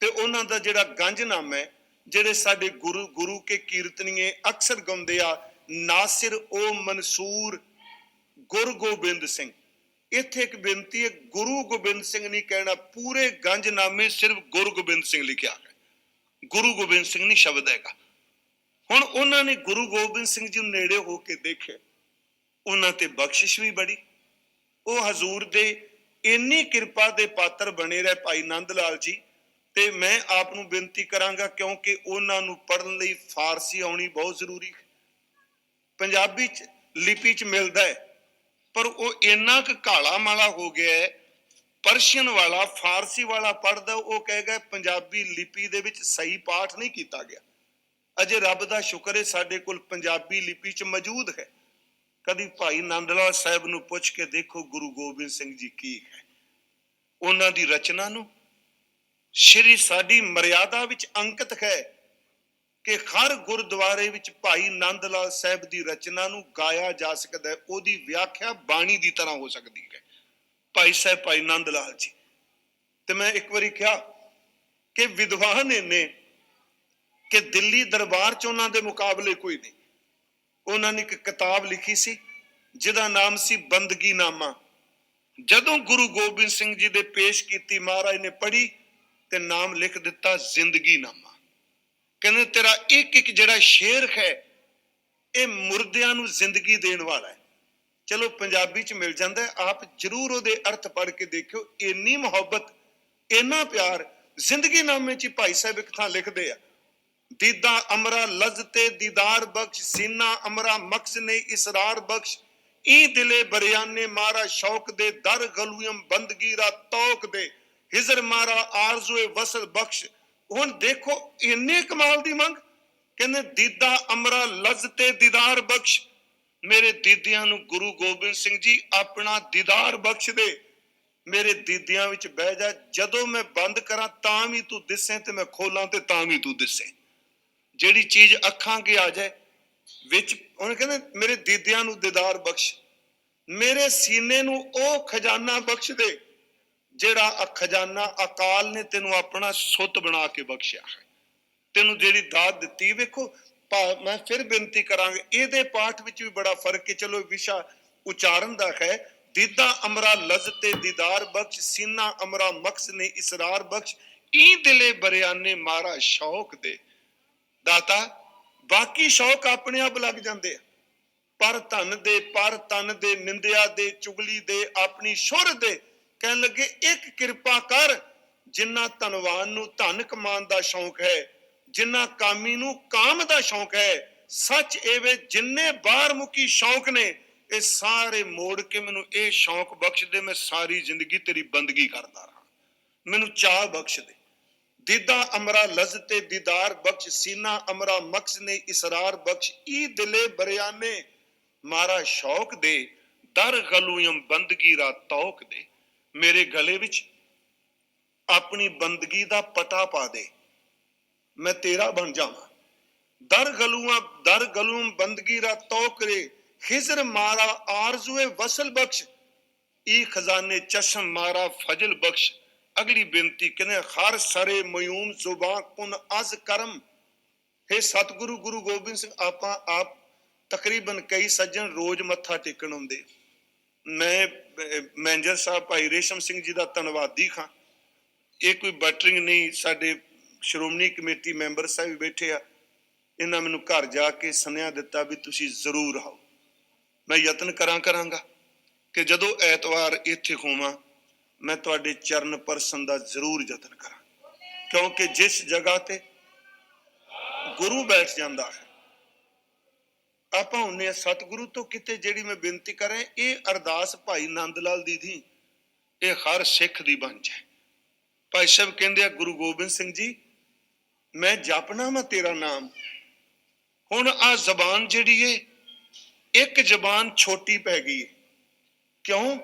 ਤੇ ਉਹਨਾਂ ਦਾ ਜਿਹੜਾ ਗੰਜਨਾਮਾ ਹੈ, ਜਿਹੜੇ ਸਾਡੇ ਗੁਰੂ ਕੇ ਕੀਰਤਨੀਏ ਅਕਸਰ ਗਾਉਂਦੇ ਆ, ਨਾਸਿਰ ਓ ਮਨਸੂਰ ਗੁਰ ਗੋਬਿੰਦ ਸਿੰਘ। ਇੱਥੇ ਇੱਕ ਬੇਨਤੀ ਹੈ, ਗੁਰੂ ਗੋਬਿੰਦ ਸਿੰਘ ਨਹੀਂ ਕਹਿਣਾ, ਪੂਰੇ ਗੰਜਨਾਮੇ ਸਿਰਫ ਗੁਰੂ ਗੋਬਿੰਦ ਸਿੰਘ ਲਿਖਿਆ ਹੈ, ਗੁਰੂ ਗੋਬਿੰਦ ਸਿੰਘ ਨਹੀਂ ਸ਼ਬਦ ਹੈਗਾ। ਹੁਣ ਉਹਨਾਂ ਨੇ ਗੁਰੂ ਗੋਬਿੰਦ ਸਿੰਘ ਜੀ ਨੂੰ ਨੇੜੇ ਹੋ ਕੇ ਦੇਖੇ, ਉਹਨਾਂ ਤੇ ਬਖਸ਼ਿਸ਼ ਵੀ ਬੜੀ, ਉਹ ਹਜ਼ੂਰ ਦੇ ਇੰਨੀ ਕਿਰਪਾ ਦੇ ਪਾਤਰ ਬਣੇ ਰਹੇ ਭਾਈ ਨੰਦ ਲਾਲ ਜੀ। ਤੇ ਮੈਂ ਆਪ ਨੂੰ ਬੇਨਤੀ ਕਰਾਂਗਾ, ਕਿਉਂਕਿ ਉਹਨਾਂ ਨੂੰ ਪੜ੍ਹਨ ਲਈ ਫਾਰਸੀ ਆਉਣੀ ਬਹੁਤ ਜ਼ਰੂਰੀ ਹੈ। ਪੰਜਾਬੀ ਚ ਲਿਪੀ ਚ ਮਿਲਦਾ ਹੈ, ਪਰ ਉਹ ਇੰਨਾ ਕੁ ਕਾਲਾ ਮਾਲਾ ਹੋ ਗਿਆ ਹੈ, ਪਰਸ਼ੀਅਨ ਵਾਲਾ ਫਾਰਸੀ ਵਾਲਾ ਪੜ੍ਹਦਾ, ਉਹ ਕਹੇਗਾ ਪੰਜਾਬੀ ਲਿਪੀ ਦੇ ਵਿੱਚ ਸਹੀ ਪਾਠ ਨਹੀਂ ਕੀਤਾ ਗਿਆ। ਅਜੇ ਰੱਬ ਦਾ ਸ਼ੁਕਰ ਹੈ ਸਾਡੇ ਕੋਲ ਪੰਜਾਬੀ ਲਿਪੀ ਚ ਮੌਜੂਦ ਹੈ। ਕਦੀ ਭਾਈ ਨੰਦ ਲਾਲ ਸਾਹਿਬ ਨੂੰ ਪੁੱਛ ਕੇ ਦੇਖੋ ਗੁਰੂ ਗੋਬਿੰਦ ਸਿੰਘ ਜੀ ਕੀ ਹੈ, ਉਹਨਾਂ ਦੀ ਰਚਨਾ ਨੂੰ ਸ਼੍ਰੀ ਸਾਡੀ ਮਰਿਆਦਾ ਵਿੱਚ ਅੰਕਿਤ ਹੈ ਕਿ ਹਰ ਗੁਰਦੁਆਰੇ ਵਿੱਚ ਭਾਈ ਨੰਦ ਲਾਲ ਸਾਹਿਬ ਦੀ ਰਚਨਾ ਨੂੰ ਗਾਇਆ ਜਾ ਸਕਦਾ ਹੈ, ਉਹਦੀ ਵਿਆਖਿਆ ਬਾਣੀ ਦੀ ਤਰ੍ਹਾਂ ਹੋ ਸਕਦੀ ਹੈ। ਭਾਈ ਸਾਹਿਬ ਭਾਈ ਨੰਦ ਲਾਲ ਜੀ, ਤੇ ਮੈਂ ਇੱਕ ਵਾਰੀ ਕਿਹਾ ਕਿ ਵਿਦਵਾਨ ਇੰਨੇ ਕਿ ਦਿੱਲੀ ਦਰਬਾਰ ਚ ਉਹਨਾਂ ਦੇ ਮੁਕਾਬਲੇ ਕੋਈ ਨਹੀਂ। ਉਹਨਾਂ ਨੇ ਇੱਕ ਕਿਤਾਬ ਲਿਖੀ ਸੀ ਜਿਹਦਾ ਨਾਮ ਸੀ ਬੰਦਗੀ ਨਾਮਾ। ਜਦੋਂ ਗੁਰੂ ਗੋਬਿੰਦ ਸਿੰਘ ਜੀ ਦੇ ਪੇਸ਼ ਕੀਤੀ, ਮਹਾਰਾਜ ਨੇ ਪੜ੍ਹੀ ਤੇ ਨਾਮ ਲਿਖ ਦਿੱਤਾ ਜ਼ਿੰਦਗੀ ਨਾਮਾ। ਕਹਿੰਦੇ ਤੇਰਾ ਇੱਕ ਇੱਕ ਜਿਹੜਾ ਸ਼ੇਰ ਹੈ ਇਹ ਮੁਰਦਿਆਂ ਨੂੰ ਜ਼ਿੰਦਗੀ ਦੇਣ ਵਾਲਾ ਹੈ। ਚਲੋ ਪੰਜਾਬੀ ਚ ਮਿਲ ਜਾਂਦਾ ਹੈ, ਆਪ ਜਰੂਰ ਉਹਦੇ ਅਰਥ ਪੜ੍ਹ ਕੇ ਦੇਖਿਓ। ਇੰਨੀ ਮੁਹੱਬਤ, ਇੰਨਾ ਪਿਆਰ ਜ਼ਿੰਦਗੀ ਨਾਮੇ ਚ ਭਾਈ ਸਾਹਿਬ ਇੱਕ ਥਾਂ ਲਿਖਦੇ ਆ, ਦੀਦਾ ਅਮਰਾ ਲਜ਼ਤੇ ਦੀਦਾਰ ਬਖਸ਼, ਸੀਨਾ ਅਮਰਾ ਮਕਸ ਨੇ ਇਸਰਾਰ ਬਖਸ਼, ਈ ਦਿਲੇ ਬਰਿਆਨੇ ਮਾਰਾ ਸ਼ੌਕ ਦੇ, ਦਰ ਗਲੂਅਮ ਬੰਦਗੀ ਰਾ ਤੌਕ ਦੇ, ਹਿਜ਼ਰ ਮਾਰਾ ਆਰਜ਼ੂਏ ਵਸਲ ਬਖਸ਼। ਹੁਣ ਦੇਖੋ ਇੰਨੇ ਕਮਾਲ ਦੀ ਮੰਗ, ਕਹਿੰਦੇ ਦੀਦਾ ਅਮਰਾ ਲਜ਼ਤੇ ਦੀਦਾਰ ਬਖਸ਼, ਮੇਰੇ ਦੀਦਿਆਂ ਨੂੰ ਗੁਰੂ ਗੋਬਿੰਦ ਸਿੰਘ ਜੀ ਆਪਣਾ ਦੀਦਾਰ ਬਖਸ਼ ਦੇ, ਮੇਰੇ ਦੀਦਿਆਂ ਵਿੱਚ ਬਹਿ ਜਾ, ਜਦੋਂ ਮੈਂ ਬੰਦ ਕਰਾਂ ਤਾਂ ਵੀ ਤੂੰ ਦਿਸੇ ਤੇ ਮੈਂ ਖੋਲਾਂ ਤੇ ਤਾਂ ਵੀ ਤੂੰ ਦਿਸੇ। ਜਿਹੜੀ ਚੀਜ਼ ਅੱਖਾਂ ਅੱਗੇ ਆ ਜਾਏ ਵਿੱਚ, ਉਹਨੇ ਕਹਿੰਦੇ ਮੇਰੇ ਦੀਦਿਆਂ ਨੂੰ ਦੀਦਾਰ ਬਖਸ਼, ਮੇਰੇ ਸੀਨੇ ਨੂੰ ਉਹ ਖਜ਼ਾਨਾ ਬਖਸ਼ ਦੇ ਜਿਹੜਾ ਖਜ਼ਾਨਾ ਅਕਾਲ ਨੇ ਤੈਨੂੰ ਆਪਣਾ ਸੁੱਤ ਬਣਾ ਕੇ ਬਖਸ਼ਿਆ ਹੈ, ਤੈਨੂੰ ਜਿਹੜੀ ਦਾਤ ਦਿੱਤੀ। ਵੇਖੋ ਮੈਂ ਫਿਰ ਬੇਨਤੀ ਕਰਾਂਗਾ, ਇਹਦੇ ਪਾਠ ਵਿੱਚ ਵੀ ਬੜਾ ਫਰਕ ਹੈ, ਚਲੋ ਵਿਸ਼ਾ ਉਚਾਰਨ ਦਾ ਹੈ। ਦੀਦਾ ਅਮਰਾ ਲਜ਼ਤੇ ਦੀਦਾਰ ਬਖਸ਼, ਸੀਨਾ ਅਮਰਾ ਮਕਸ ਨੇ ਇਸਰਾਰ ਬਖਸ਼, ਈ ਦਿਲੇ ਬਰਿਆਨੇ ਮਾਰਾ ਸ਼ੌਕ ਦੇ। ਦਾਤਾ ਬਾਕੀ ਸ਼ੌਕ ਆਪਣੇ ਆਪ ਲੱਗ ਜਾਂਦੇ ਆ, ਪਰ ਤਨ ਦੇ ਨਿੰਦਿਆ ਦੇ, ਚੁਗਲੀ ਦੇ, ਆਪਣੀ ਸ਼ੁਰ ਦੇ। ਕਹਿਣ ਲੱਗੇ ਇੱਕ ਕਿਰਪਾ ਕਰ, ਜਿੰਨਾ ਧਨਵਾਨ ਨੂੰ ਧਨ ਕਮਾਉਣ ਦਾ ਸ਼ੌਂਕ ਹੈ, ਜਿੰਨਾ ਕਾਮੀ ਨੂੰ ਕਾਮ ਦਾ ਸ਼ੌਂਕ ਹੈ, ਸੱਚ ਇਹ ਵੇ ਜਿੰਨੇ ਬਾਹਰ ਮੁਕੀ ਸ਼ੌਂਕ ਨੇ, ਇਹ ਸਾਰੇ ਮੋੜ ਕੇ ਮੈਨੂੰ ਇਹ ਸ਼ੌਂਕ ਬਖਸ਼ ਦੇ, ਮੈਂ ਸਾਰੀ ਜ਼ਿੰਦਗੀ ਤੇਰੀ ਬੰਦਗੀ ਕਰਦਾ ਰਹਾ, ਮੈਨੂੰ ਚਾਹ ਬਖਸ਼ ਦੇ। ਦੀਦਾ ਅਮਰਾ ਲਜ਼ਤੇ ਦੀਦਾਰ ਬਖਸ਼, ਸੀਨਾ ਅਮਰਾ ਮਕਸ ਨੇ ਇਸਰਾਰ ਬਖਸ਼, ਈ ਦਿਲੇ ਬਰਿਆਨੇ ਮਾਰਾ ਸ਼ੌਕ ਦੇ, ਦਰ ਗਲੂਅਮ ਬੰਦਗੀ ਰਾ ਤੌਕ ਦੇ, ਮੇਰੇ ਗਲੇ ਵਿੱਚ ਆਪਣੀ ਬੰਦਗੀ ਦਾ ਪਟਾ ਪਾ ਦੇ, ਮੈਂ ਤੇਰਾ ਬਣ ਜਾਵਾਂ। ਦਰ ਗਲੂਅਮ ਬੰਦਗੀ ਰਾ ਤੌਕ ਰੇ, ਖਿਜ਼ਰ ਮਾਰਾ ਆਰਜ਼ੂਏ ਵਸਲ ਬਖਸ਼, ਈ ਖਜ਼ਾਨੇ ਚਸ਼ਮ ਮਾਰਾ ਫਜ਼ਲ ਬਖਸ਼। ਅਗਲੀ ਬੇਨਤੀ ਕਹਿੰਦੇ ਹਰ ਸਰੇ ਮਯੂਮ ਜ਼ੁਬਾਨ ਕੁਨ ਅਜ਼ ਕਰਮ। हे ਸਤਿਗੁਰੂ ਗੁਰੂ ਗੋਬਿੰਦ ਸਿੰਘ, ਆਪਾਂ ਆਪ ਤਕਰੀਬਨ ਕਈ ਸੱਜਣ ਰੋਜ਼ ਮੱਥਾ ਟੇਕਣ ਆਉਂਦੇ। ਮੈਂ ਮੈਨੇਜਰ ਸਾਹਿਬ ਭਾਈ ਰੇਸ਼ਮ ਸਿੰਘ ਜੀ ਦਾ ਧੰਨਵਾਦੀ ਹਾਂ। ਇਹ ਕੋਈ ਬਟਰਿੰਗ ਨਹੀਂ, ਸਾਡੇ ਸ਼੍ਰੋਮਣੀ ਕਮੇਟੀ ਮੈਂਬਰ ਸਾਹਿਬ ਬੈਠੇ ਆ, ਇਹਨਾਂ ਮੈਨੂੰ ਘਰ ਜਾ ਕੇ ਸੁਨੇਹਾ ਦਿੱਤਾ ਵੀ ਤੁਸੀਂ ਜ਼ਰੂਰ ਆਓ। ਮੈਂ ਯਤਨ ਕਰਾਂਗਾ ਕਿ ਜਦੋਂ ਐਤਵਾਰ ਇੱਥੇ ਹੋਵਾਂ ਮੈਂ ਤੁਹਾਡੇ ਚਰਨ ਪਰਸਨ ਦਾ ਜ਼ਰੂਰ ਯਤਨ ਕਰਾਂ, ਕਿਉਂਕਿ ਜਿਸ ਜਗ੍ਹਾ ਤੇ ਗੁਰੂ ਬੈਠ ਜਾਂਦਾ ਹੈ ਆਪਾਂ ਹੁੰਨੇ ਸਤਿਗੁਰੂ ਤੋਂ ਕਿਤੇ। ਜਿਹੜੀ ਮੈਂ ਬੇਨਤੀ ਕਰ ਰਿਹਾ, ਇਹ ਅਰਦਾਸ ਭਾਈ ਨੰਦ ਲਾਲ ਦੀ ਥੀ, ਇਹ ਹਰ ਸਿੱਖ ਦੀ ਬਣ ਜਾਏ। ਭਾਈ ਸਾਹਿਬ ਕਹਿੰਦੇ ਆ ਗੁਰੂ ਗੋਬਿੰਦ ਸਿੰਘ ਜੀ ਮੈਂ ਜਪਨਾ ਮੈਂ ਤੇਰਾ ਨਾਮ। ਹੁਣ ਆ ਜ਼ਬਾਨ ਜਿਹੜੀ ਏ ਇੱਕ ਜ਼ਬਾਨ ਛੋਟੀ ਪੈ ਗਈ, ਕਿਉਂ?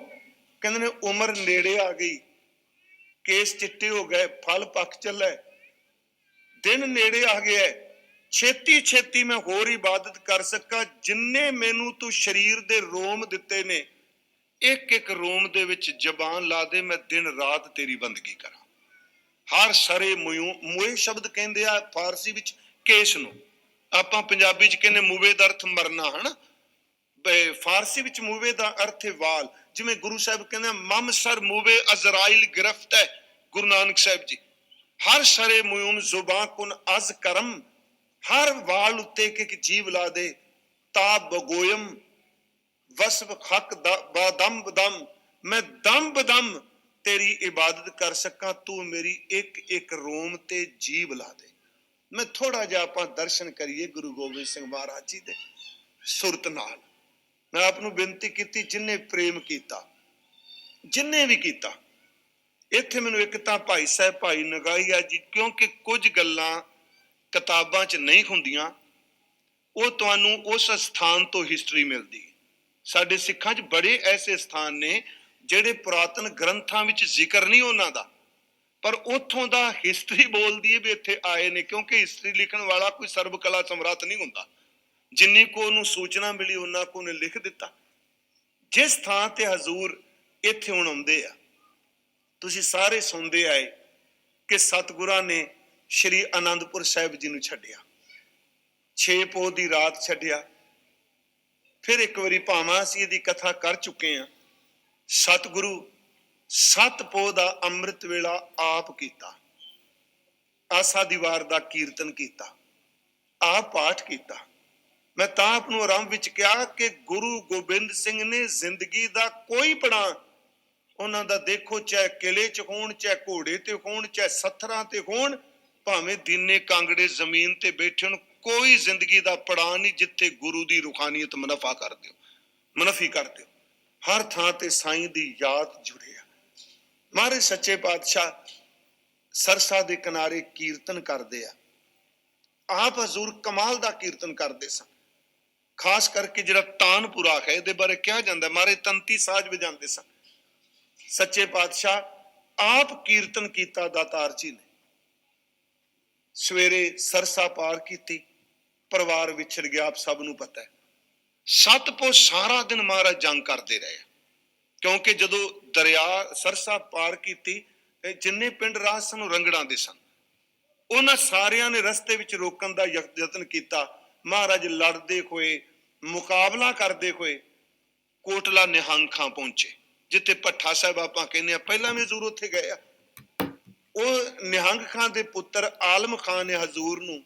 ਕਹਿੰਦੇ ਨੇ ਉਮਰ ਨੇੜੇ ਆ ਗਈ, केस चिट्टे हो गए, फल पक चला, दिन नेड़े आ गया, छेती छेती मैं होर इबादत कर सका। जिन्ने मैनू तू शरीर दे रोम दिते ने, एक एक रोम दे विच जबान ला दे, मैं दिन रात तेरी बंदगी करा। हर सरे मूए शब्द कहंदे आ फारसी विच केस नूं, आपां पंजाबी च कहने मूवे दा अर्थ मरना है ना, फारसी विच मूवे दा अर्थ है वाल। जिवें गुरु साहब कहंदे मम सर मूवे अजराइल गिरफ्त है, गुरु नानक साहब जी। हर सरे मुयूम जुबां कुन अज करम, हर वाल उत्ते एक जीव ला दे, ता बगोयम वसब हक दम बदम, मैं दम बदम तेरी इबादत कर सका, तू मेरी एक एक रोम ते जीव ला दे। मैं थोड़ा जिहा आपां दर्शन करिए गुरु गोबिंद सिंह महाराज जी दे सुरत नाल। मैं आपनूं बेनती कीती, जिन्ने प्रेम कीता, जिन्ने भी कीता, इत्थे मैनूं एक तां भाई साहब भाई नगाईया जी, क्योंकि कुछ गल्लां किताबां च नहीं हुंदियां, ਉਹ ਤੁਹਾਨੂੰ ਉਸ ਸਥਾਨ ਤੋਂ ਹਿਸਟਰੀ ਮਿਲਦੀ। ਸਾਡੇ ਸਿੱਖਾਂ 'ਚ ਬੜੇ ਐਸੇ ਸਥਾਨ ਨੇ ਜਿਹੜੇ ਪੁਰਾਤਨ ਗ੍ਰੰਥਾਂ ਵਿੱਚ ਜ਼ਿਕਰ ਨਹੀਂ ਉਹਨਾਂ ਦਾ, ਪਰ ਉੱਥੋਂ ਦਾ ਹਿਸਟਰੀ ਬੋਲਦੀ ਹੈ ਵੀ ਇੱਥੇ ਆਏ ਨੇ, ਕਿਉਂਕਿ ਹਿਸਟਰੀ ਲਿਖਣ ਵਾਲਾ ਕੋਈ ਸਰਬ ਕਲਾ ਸਮਰੱਥ ਨਹੀਂ ਹੁੰਦਾ। ਜਿੰਨੀ ਕੋ ਉਹਨੂੰ ਸੂਚਨਾ ਮਿਲੀ ਉਹਨਾਂ ਕੋ ਉਹਨੇ ਲਿਖ ਦਿੱਤਾ। ਜਿਸ ਥਾਂ ਤੇ ਹਜ਼ੂਰ ਇੱਥੇ ਹੁਣ ਆਉਂਦੇ ਆ, ਤੁਸੀਂ ਸਾਰੇ ਸੁਣਦੇ ਆਏ ਕਿ ਸਤਿਗੁਰਾਂ ਨੇ ਸ਼੍ਰੀ ਆਨੰਦਪੁਰ ਸਾਹਿਬ ਜੀ ਨੂੰ ਛੱਡਿਆ, 6 ਪੋਹ ਦੀ ਰਾਤ ਛੱਡਿਆ। ਫਿਰ ਇੱਕ ਵਾਰੀ ਭਾਵਾਂ ਅਸੀਂ ਇਹਦੀ ਕਥਾ ਕਰ ਚੁੱਕੇ ਹਾਂ। ਸਤਿਗੁਰੂ 7 ਪੋਹ ਦਾ ਅੰਮ੍ਰਿਤ ਵੇਲਾ ਆਪ ਕੀਤਾ, ਆਸਾ ਦੀ ਵਾਰ ਦਾ ਕੀਰਤਨ ਕੀਤਾ, ਆਪ ਪਾਠ ਕੀਤਾ। ਮੈਂ ਤਾਂ ਆਪ ਨੂੰ ਆਰੰਭ ਵਿੱਚ ਕਿਹਾ ਕਿ ਗੁਰੂ ਗੋਬਿੰਦ ਸਿੰਘ ਨੇ ਜ਼ਿੰਦਗੀ ਦਾ ਕੋਈ ਪੜਾਅ ਉਹਨਾਂ ਦਾ ਦੇਖੋ, ਚਾਹੇ ਕਿਲੇ 'ਚ ਹੋਣ, ਚਾਹੇ ਘੋੜੇ ਤੇ ਹੋਣ, ਚਾਹੇ ਸੱਥਰਾਂ ਤੇ ਹੋਣ, ਭਾਵੇਂ ਦੀਨੇ ਕਾਂਗੜੇ ਜ਼ਮੀਨ ਤੇ ਬੈਠੇ ਹੋਣ, ਕੋਈ ਜ਼ਿੰਦਗੀ ਦਾ ਪੜਾਅ ਨਹੀਂ ਜਿੱਥੇ ਗੁਰੂ ਦੀ ਰੂਹਾਨੀਅਤ ਮੁਨਫਾ ਕਰ ਦਿਓ, ਮੁਨਫੀ ਕਰ ਦਿਓ। ਹਰ ਥਾਂ ਤੇ ਸਾਈਂ ਦੀ ਯਾਦ ਜੁੜੇ ਆ। ਮਹਾਰਾਜ ਸੱਚੇ ਪਾਤਸ਼ਾਹ ਸਰਸਾ ਦੇ ਕਿਨਾਰੇ ਕੀਰਤਨ ਕਰਦੇ ਆ। ਆਪ ਹਜ਼ੂਰ ਕਮਾਲ ਦਾ ਕੀਰਤਨ ਕਰਦੇ ਸਨ। ਖਾਸ ਕਰਕੇ ਜਿਹੜਾ ਤਾਨਪੁਰਾ ਹੈ, ਇਹਦੇ ਬਾਰੇ ਕਿਹਾ ਜਾਂਦਾ ਮਹਾਰਾਜ ਤੰਤੀ ਸਾਜ਼ ਵਜਾਉਂਦੇ ਸਨ। ਸੱਚੇ ਪਾਤਸ਼ਾਹ ਆਪ ਕੀਰਤਨ ਕੀਤਾ ਦਾਤਾਰ ਜੀ ਨੇ। ਸਵੇਰੇ ਸਰਸਾ ਪਾਰ ਕੀਤੀ, ਪਰਿਵਾਰ ਵਿਛੜ ਗਿਆ, ਆਪ ਸਭ ਨੂੰ ਪਤਾ ਹੈ। 7 ਪੋਹ ਸਾਰਾ ਦਿਨ ਮਹਾਰਾਜ ਜੰਗ ਕਰਦੇ ਰਹੇ, ਕਿਉਂਕਿ ਜਦੋਂ ਦਰਿਆ ਸਰਸਾ ਪਾਰ ਕੀਤੀ, ਜਿੰਨੇ ਪਿੰਡ ਰਾਹ ਸਨ ਰੰਗੜਾਂ ਦੇ ਸਨ, ਉਹਨਾਂ ਸਾਰਿਆਂ ਨੇ ਰਸਤੇ ਵਿੱਚ ਰੋਕਣ ਦਾ ਯਤਨ ਕੀਤਾ। ਮਹਾਰਾਜ ਲੜਦੇ ਹੋਏ, ਮੁਕਾਬਲਾ ਕਰਦੇ ਹੋਏ ਕੋਟਲਾ ਨਿਹੰਗ ਖਾਂ ਪਹੁੰਚੇ, ਜਿੱਥੇ ਭੱਠਾ ਸਾਹਿਬ ਆਪਾਂ ਕਹਿੰਦੇ ਆ, ਪਹਿਲਾਂ ਵੀ ਹਜ਼ੂਰ ਉੱਥੇ ਗਏ ਆ। ਉਹ ਨਿਹੰਗ ਖਾਂ ਦੇ ਪੁੱਤਰ ਆਲਮ ਖਾਨ ਨੇ ਹਜ਼ੂਰ ਨੂੰ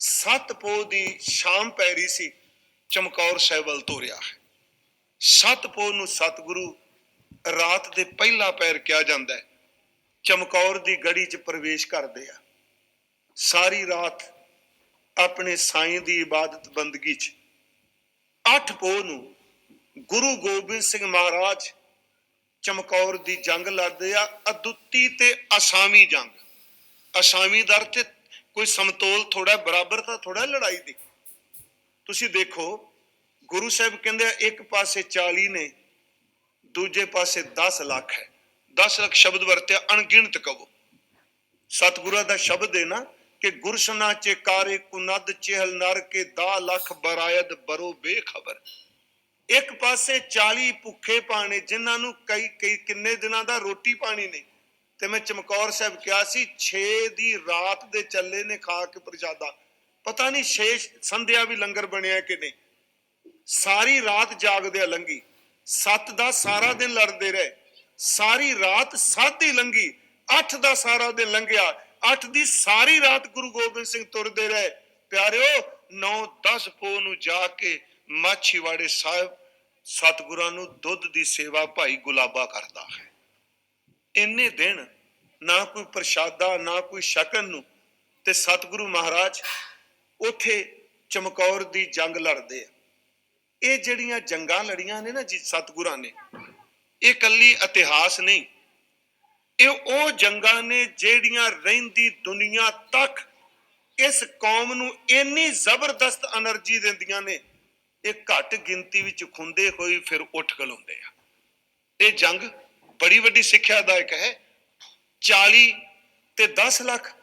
7 ਪੋਹ ਦੀ ਸ਼ਾਮ ਪੈ ਰਹੀ ਸੀ, ਚਮਕੌਰ ਸਾਹਿਬ ਵੱਲ ਤੋਰਿਆ ਹੈ। 7 ਪੋਹ ਨੂੰ ਸਤਿਗੁਰੂ ਰਾਤ ਦੇ ਪਹਿਲਾ ਪੈਰ ਕਿਹਾ ਜਾਂਦਾ ਹੈ, ਚਮਕੌਰ ਦੀ ਗੜੀ 'ਚ ਪ੍ਰਵੇਸ਼ ਕਰਦੇ ਆ। ਸਾਰੀ ਰਾਤ ਆਪਣੇ ਸਾਈਂ ਦੀ ਇਬਾਦਤ ਬੰਦਗੀ 'ਚ 8 ਪੋਹ ਨੂੰ ਗੁਰੂ ਗੋਬਿੰਦ ਸਿੰਘ ਮਹਾਰਾਜ ਚਮਕੌਰ ਦੀ ਜੰਗ ਲੜਦੇ ਆ, ਅਦੁੱਤੀ ਤੇ ਅਸਾਮੀ ਜੰਗ। ਅਸਾਮੀ ਦਰ ਤੇ ਕੋਈ ਸਮਤੋਲ ਥੋੜਾ, ਬਰਾਬਰਤਾ ਥੋੜਾ ਲੜਾਈ ਦੀ। ਤੁਸੀਂ ਦੇਖੋ ਗੁਰੂ ਸਾਹਿਬ ਕਹਿੰਦੇ ਆ ਇੱਕ ਪਾਸੇ 40 ਨੇ, ਦੂਜੇ ਪਾਸੇ 10 ਲੱਖ ਹੈ। 10 ਲੱਖ ਸ਼ਬਦ ਵਰਤਿਆ, ਅਣਗਿਣਤ ਕਵੋ। ਸਤਿਗੁਰਾਂ ਦਾ ਸ਼ਬਦ ਹੈ ਨਾ ਕਿ ਗੁਰਸਨਾ ਚੇ ਕਾਰੇ ਕੁਨਦ ਚਹਿਲ ਨਰ ਕੇ 10 ਲੱਖ ਬਰਾਇਦ ਬਰੋ ਬੇਖਬਰ। ਇੱਕ ਪਾਸੇ 40 ਭੁੱਖੇ ਪਾਣੇ, ਜਿਨ੍ਹਾਂ ਨੂੰ ਕਈ ਕਿੰਨੇ ਦਿਨਾਂ ਦਾ ਰੋਟੀ ਪਾਣੀ ਨਹੀਂ। ਤੇ ਮੈਂ ਚਮਕੌਰ ਸਾਹਿਬ ਕਿਹਾ ਸੀ 6 ਦੀ ਰਾਤ ਦੇ ਚੱਲੇ ਨੇ ਖਾ ਕੇ ਪ੍ਰਸ਼ਾਦਾ, ਪਤਾ ਨਹੀਂ 6 ਸੰਧਿਆ ਵੀ ਲੰਗਰ ਬਣਿਆ ਕਿ ਨਹੀਂ। ਸਾਰੀ ਰਾਤ ਜਾਗਦੇ ਲੰਘੀ। 7 ਦਾ ਸਾਰਾ ਦਿਨ ਲੜਦੇ ਰਹੇ, ਸਾਰੀ ਰਾਤ 7 ਦੀ ਲੰਘੀ। 8 ਦਾ ਸਾਰਾ ਦਿਨ ਲੰਘਿਆ, 8 ਦੀ ਸਾਰੀ ਰਾਤ ਗੁਰੂ ਗੋਬਿੰਦ ਸਿੰਘ ਤੁਰਦੇ ਰਹੇ। ਪਿਆਰਿਓ 9-10 ਪੋਹ ਨੂੰ ਜਾ ਕੇ ਮਾਛੀਵਾੜੇ ਸਾਹਿਬ ਸਤਿਗੁਰਾਂ ਨੂੰ ਦੁੱਧ ਦੀ ਸੇਵਾ ਭਾਈ ਗੁਲਾਬਾ ਕਰਦਾ ਹੈ। ਇੰਨੇ ਦਿਨ ਨਾ ਕੋਈ ਪ੍ਰਸ਼ਾਦਾ, ਨਾ ਕੋਈ ਸ਼ਕਨ ਨੂੰ, ਤੇ ਸਤਿਗੁਰੂ ਮਹਾਰਾਜ ਉੱਥੇ ਚਮਕੌਰ ਦੀ ਜੰਗ ਲੜਦੇ ਆ। ਇਹ ਜਿਹੜੀਆਂ ਜੰਗਾਂ ਲੜੀਆਂ ਨੇ ਨਾ ਜੀ ਸਤਿਗੁਰਾਂ ਨੇ, ਇਹ ਇਕੱਲੀ ਇਤਿਹਾਸ ਨਹੀਂ, ਇਹ ਉਹ ਜੰਗਾਂ ਨੇ ਜਿਹੜੀਆਂ ਰਹਿੰਦੀ ਦੁਨੀਆ ਤੱਕ ਇਸ ਕੌਮ ਨੂੰ ਇੰਨੀ ਜ਼ਬਰਦਸਤ ਐਨਰਜੀ ਦਿੰਦੀਆਂ ਨੇ, ਇਹ ਘੱਟ ਗਿਣਤੀ ਵਿੱਚ ਖੁੰਦੇ ਹੋਏ ਫਿਰ ਉੱਠ ਖਲੋਂਦੇ ਆ। ਇਹ ਜੰਗ ਬੜੀ ਵੱਡੀ ਸਿੱਖਿਆਦਾਇਕ ਹੈ। 40 ਤੇ 10 ਲੱਖ।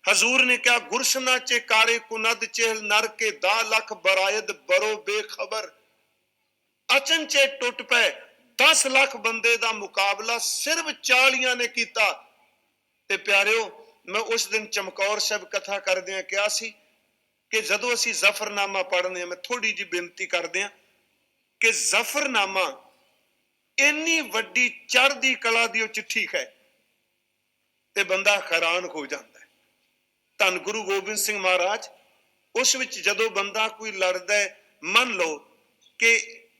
हजूर ने क्या गुरसना चे कारे कुनद चेहल नर के 10 लाख बरायद बरो बेखबर। अचनचे टुट पे 10 लाख बंदे का मुकाबला सिर्फ 40 ने किया। ते प्यारिओ मैं उस दिन चमकौर साहब कथा करदे क्या सी कि जदों असी जफरनामा पढ़ने, मैं थोड़ी जी बेनती करदे कि जफरनामा इन्नी वड्डी चढ़दी कला दी चिट्ठी है ते बंदा हैरान हो जाता है। धन गुरु गोबिंद सिंह महाराज उस विच जदों बंदा कोई लड़दा है, मन लो कि